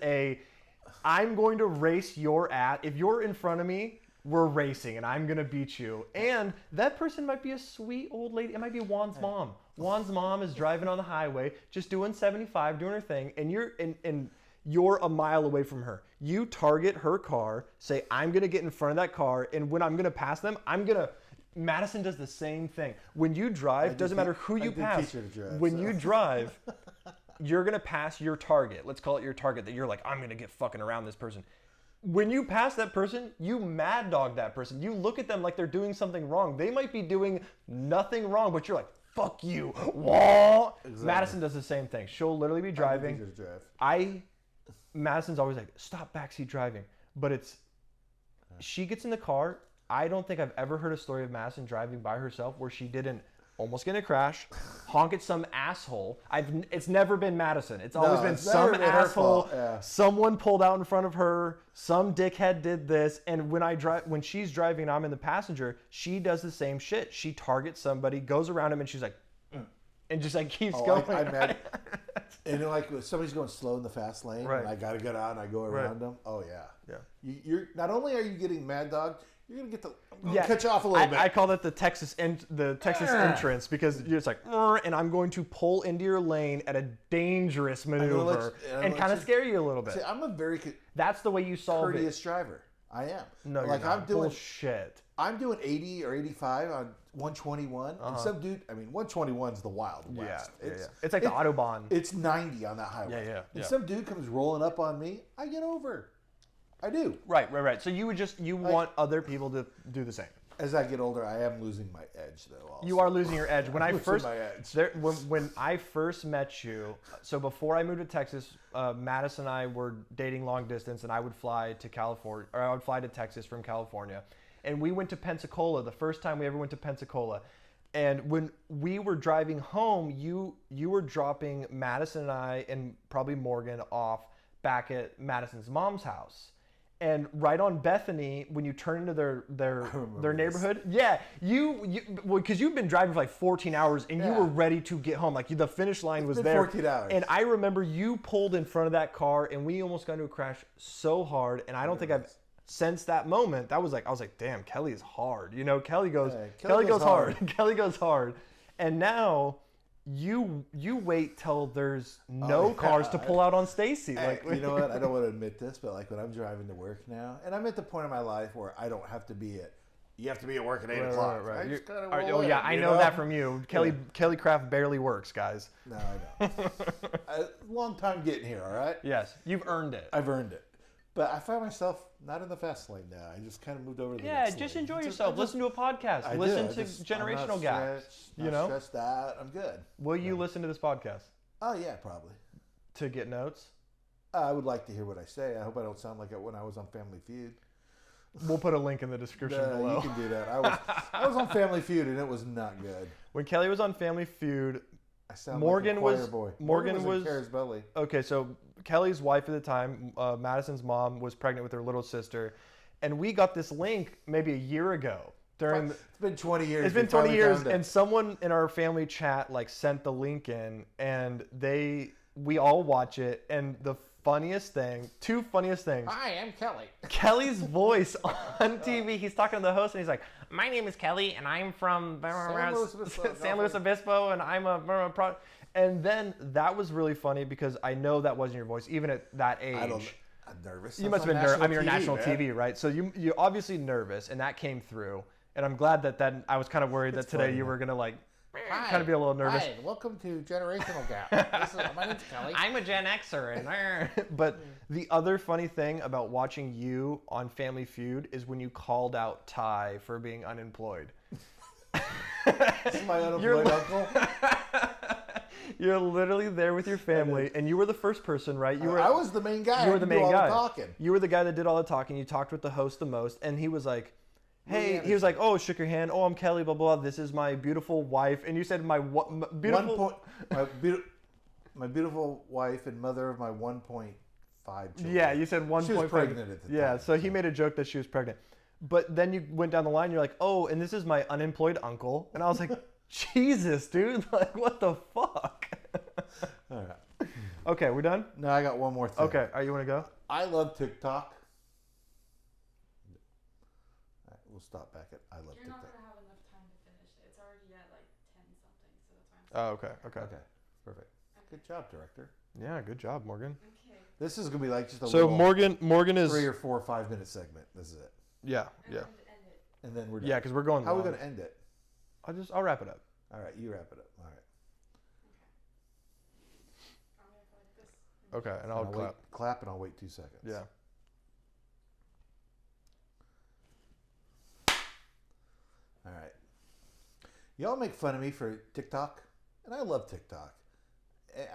I'm going to race your ass. If you're in front of me, we're racing and I'm going to beat you. And that person might be a sweet old lady. It might be Juan's mom. Juan's mom is driving on the highway, just doing 75, doing her thing. And you're a mile away from her. You target her car, say, I'm going to get in front of that car. And when I'm going to pass them, Madison does the same thing. When you drive, doesn't matter who you pass. When you drive, you're going to pass your target. Let's call it your target that you're like, I'm going to get fucking around this person. When you pass that person, you mad dog that person. You look at them like they're doing something wrong. They might be doing nothing wrong, but you're like, fuck you. Wah! Exactly. Madison does the same thing. She'll literally be driving. Madison's always like, stop backseat driving. But she gets in the car. I don't think I've ever heard a story of Madison driving by herself where she didn't almost get in a crash, honk at some asshole. It's never been Madison. It's always been some asshole. Yeah. Someone pulled out in front of her. Some dickhead did this. And when she's driving and I'm in the passenger, she does the same shit. She targets somebody, goes around him, and she's like, and just like keeps going. I'm mad. And like if somebody's going slow in the fast lane, right, and I got to get out and I go around them. Oh yeah. Yeah. You're not only are you getting mad dog, you're gonna get cut you off a little bit. I call that the Texas entrance because you're just like, and I'm going to pull into your lane at a dangerous maneuver and kind of scare you a little bit. See, I'm a very that's the way you solve courteous driver. I am. No, like you're not. I'm doing bullshit. I'm doing 80 or 85 on 121, and some dude. I mean, 121 is the Wild West. Yeah, it's like the Autobahn. It's 90 on that highway. Yeah. And some dude comes rolling up on me. I get over. I do. Right. So you want other people to do the same. As I get older, I am losing my edge, though. Also. You are losing your edge. When when I first met you, so before I moved to Texas, Madison and I were dating long distance, and I would fly to California, or I would fly to Texas from California, and we went to Pensacola. The first time we ever went to Pensacola, and when we were driving home, you were dropping Madison and I and probably Morgan off back at Madison's mom's house. And right on Bethany, when you turn into their neighborhood, because you've been driving for like 14 hours and you were ready to get home. Like the finish line was there. 14 hours. And I remember you pulled in front of that car and we almost got into a crash so hard. And I don't think I've since that moment. I was like, damn, Kelly is hard. Kelly goes hard. Kelly goes hard. And now you wait till there's no cars to pull out on Stacy. Like, you know what? I don't want to admit this, but like when I'm driving to work now, and I'm at the point in my life where I don't have to be at. You have to be at work at 8 o'clock. Right. I know that from you. Kelly Craft barely works, guys. No, I know. Long time getting here. All right. Yes, you've earned it. I've earned it. But I find myself not in the fast lane now. I just kind of moved over to the next just lane. Enjoy yourself. Listen to a podcast. Listen to Generational Gaps. Stressed out. I'm good. Will you listen to this podcast? Oh, yeah, probably. To get notes? I would like to hear what I say. I hope I don't sound like it when I was on Family Feud. We'll put a link in the description below. You can do that. I was on Family Feud, and it was not good. When Kelly was on Family Feud, Morgan was Kara's belly. Okay, so Kelly's wife at the time, Madison's mom, was pregnant with her little sister, and we got this link maybe a year ago. It's been 20 years. It's been 20 years, and someone in our family chat sent the link in, and we all watch it, and the two funniest things. Hi, I'm Kelly. Kelly's voice on TV. He's talking to the host and he's like, "My name is Kelly and I'm from San Luis Obispo and I'm a pro." And then that was really funny because I know that wasn't your voice, even at that age. I'm nervous. You must have been nervous. I mean, you're national TV, right? So you're obviously nervous, and that came through. And I'm glad that I was kind of worried that today you were gonna like kind of be a little nervous. Hi, welcome to Generational Gap. My name's Kelly. I'm a Gen Xer, and but the other funny thing about watching you on Family Feud is when you called out Ty for being unemployed. This is my unemployed uncle. You're literally there with your family, and you were the first person, right? I was the main guy. You were the main guy. Talking. You were the guy that did all the talking. You talked with the host the most, and he was like, "Hey," he was like, "Oh, shook your hand. Oh, I'm Kelly. Blah blah. This is my beautiful wife." And you said, "My beautiful, my beautiful wife and mother of my 1.5 children." Yeah, you said 1.5. She was pregnant at the time. Yeah, so he made a joke that she was pregnant, but then you went down the line. You're like, "Oh, and this is my unemployed uncle," and I was like, "Jesus, dude! Like, what the fuck?" All right. Okay, we're done? No, I got one more thing. Okay, you want to go? I love TikTok. All right, we'll stop back at I love You're TikTok. not gonna have enough time to finish it. It's already at like 10 something, so that's why I'm. Oh, okay. Okay, perfect. Good job, director. Yeah, good job, Morgan. Okay. This is gonna be like just a So little Morgan is 3 or 4 or 5 minute segment. This is it, yeah. And then to end it. and then we're done. Yeah, because we're going. How are we long. gonna end it? I'll wrap it up. All right, you wrap it up. All right. I'm gonna go like this. Okay, and I'll wait, clap. clap, and I'll wait 2 seconds. Yeah. All right. Y'all make fun of me for TikTok, and I love TikTok.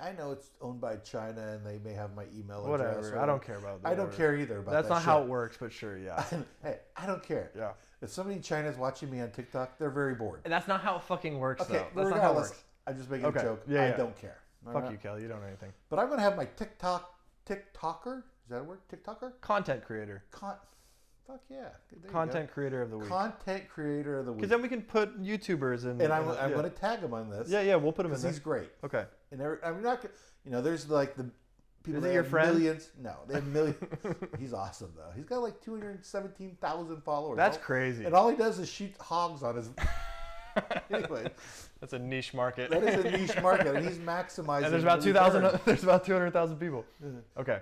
I know it's owned by China, and they may have my email address. Whatever. I don't care about that. I don't care either about That's that. not how it works, but sure, yeah. Hey, I don't care. Yeah. If somebody in China is watching me on TikTok, they're very bored. And that's not how it fucking works, Okay, though. That's not how it regardless, works. I'm just making Okay, a joke. yeah, I yeah. don't care. All Fuck right? you, Kelly. You don't know anything. But I'm going to have my TikToker. Is that a word? TikToker? Content creator. Fuck yeah. There you Content creator of the go. week. Content creator of the week. Because then we can put YouTubers in. And I'm yeah. going to tag him on this. Yeah, we'll put him in Because there. he's great. Okay. And I'm not going to, there's like the people Is that he your have friend? millions. No, they have millions. He's awesome, though. He's got like 217,000 followers. That's crazy. And all he does is shoot hogs on his. Anyway, That's a niche market. that is a niche market, and he's maximizing. And there's about the 2,000. return. There's about 200,000 people. Okay.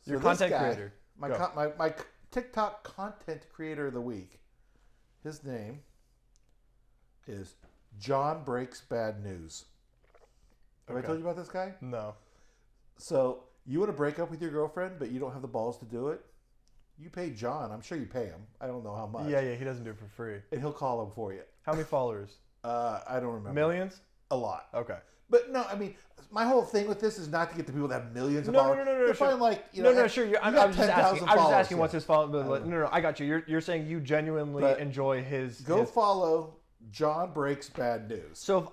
So Your this content guy, creator. My, Go. my TikTok content creator of the week. His name is John Breaks Bad News. Have I Okay. told you about this guy? No. So you want to break up with your girlfriend, but you don't have the balls to do it? You pay John. I'm sure you pay him. I don't know how much. Yeah, he doesn't do it for free. And he'll call him for you. How many followers? I don't remember. Millions? A lot. Okay. But no, I mean, my whole thing with this is not to get the people that have millions of No, followers. no, To sure. find like, Sure. you I got was just 10,000 asking. I was just asking followers, what's his follow. No, I got you. You're saying you genuinely But enjoy his. Go follow John Breaks Bad News. So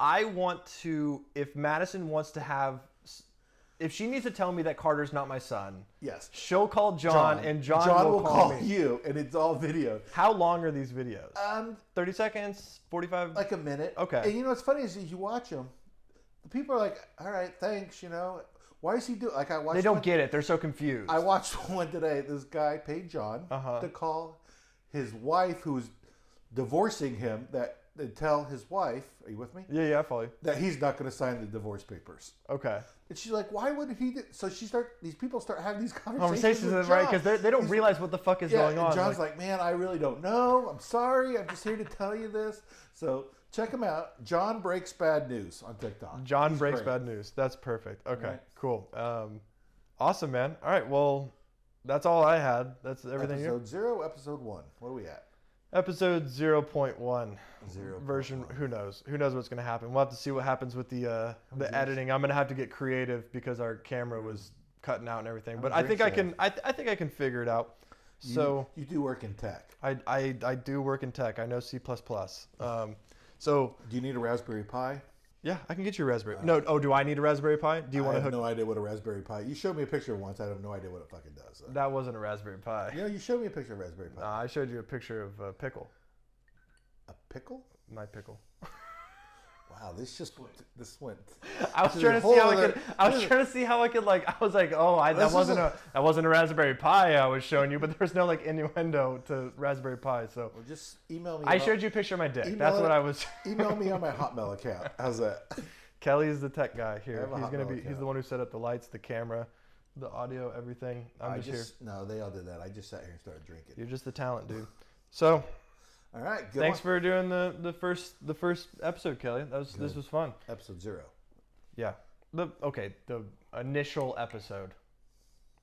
if Madison wants to have, if she needs to tell me that Carter's not my son, Yes. she'll call John, and John will call me. you, and it's all video. How long are these videos? 30 seconds? 45? Like a minute. Okay. And what's funny is you watch them, the people are like, "All right, thanks." Why is he doing? Like I watched. They don't get it. They're so confused. I watched one today. This guy paid John to call his wife, who's divorcing him, to tell his wife. Are you with me? Yeah, I follow you. That he's not going to sign the divorce papers. Okay. And she's like, "Why would he?" So these people start having these Conversations with right? John. Because they don't realize what the fuck is going and on. John's like, "Man, I really don't know. I'm sorry. I'm just here to tell you this." So check him out. John Breaks Bad News on TikTok. John He's Breaks great. Bad News. That's perfect. Okay, Right. cool. Awesome, man. All right, well, that's all I had. That's everything. Episode 0, episode 1. What are we at? Episode 0.1 0.1. version. Who knows? Who knows what's going to happen? We'll have to see what happens with the editing. I'm going to have to get creative because our camera was cutting out and everything. But I think I can. I think I can figure it out. So you do work in tech. I do work in tech. I know C++. So Do you need a Raspberry Pi? yeah, I can get you a Raspberry. No, do I need a Raspberry Pi? Do you want I to have hook? no idea what a Raspberry Pi. You showed me a picture once. I have no idea what it fucking does. So. That wasn't a Raspberry Pi. You showed me a picture of Raspberry Pi. I showed you a picture of a pickle. A pickle? My pickle. Wow, this went. I was to trying the to see how whole I could. other- I was trying to see how I could like. I was like, oh, This is that wasn't a Raspberry Pi I was showing you, but there's no like innuendo to Raspberry Pi. So Well, just email me. I showed you a picture of my dick. Email That's it- what I was. Email me on my Hotmail account. How's that? Kelly's the tech guy I here. have a He's gonna Hotmail be. He's account. the one who set up the lights, the camera, the audio, everything. I'm just here. No, they all did that. I just sat here and started drinking. You're just the talent, dude. So All right. Good thanks one. for doing the first episode, Kelly. This was fun. Episode 0. Yeah. The initial episode.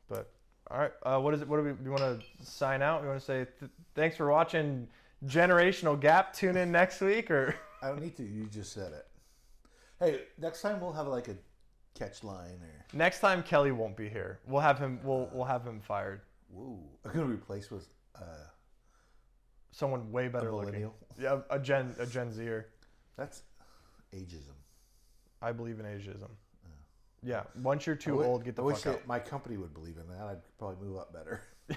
But all right. What is it? What do you want to sign out? You want to say thanks for watching Generational Gap. Tune in next week, or I don't need to. You just said it. Hey, next time we'll have like a catch line or. next time Kelly won't be here. We'll have him. We'll have him fired. Whoa. I'm gonna replace with Someone way better looking. millennial. Yeah, a Gen Zer. That's ageism. I believe in ageism. Yeah. Once you're too I wi- old, get the I wish fuck out. that my company would believe in that. I'd probably move up better. Did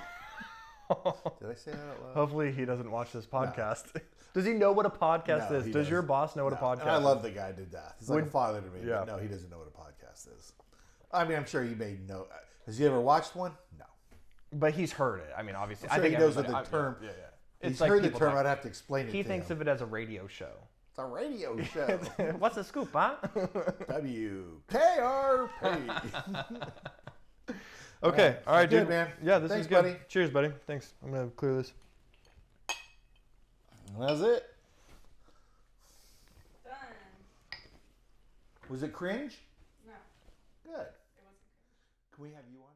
I say that out loud? Hopefully he doesn't watch this podcast. Does he know what a podcast No, is? he Does your doesn't. boss know what a No. podcast And I is? love the guy to death. He's like a Would- father to me. yeah. But no, he doesn't know what a podcast is. I mean, I'm sure he may know. Has he ever watched one? No. But he's heard it. I mean, obviously. I'm sure I think he knows what everybody- the term. Yeah. He's heard the people term. talk. I'd have to explain it He to thinks him. of it as a radio show. It's a radio show. What's the scoop, huh? WKRP. Okay. All right, Good, dude. man. Yeah, this Thanks, is good. buddy. Cheers, buddy. Thanks. I'm gonna clear this. That's it. Done. Was it cringe? No, Good. it wasn't. Can we have you on?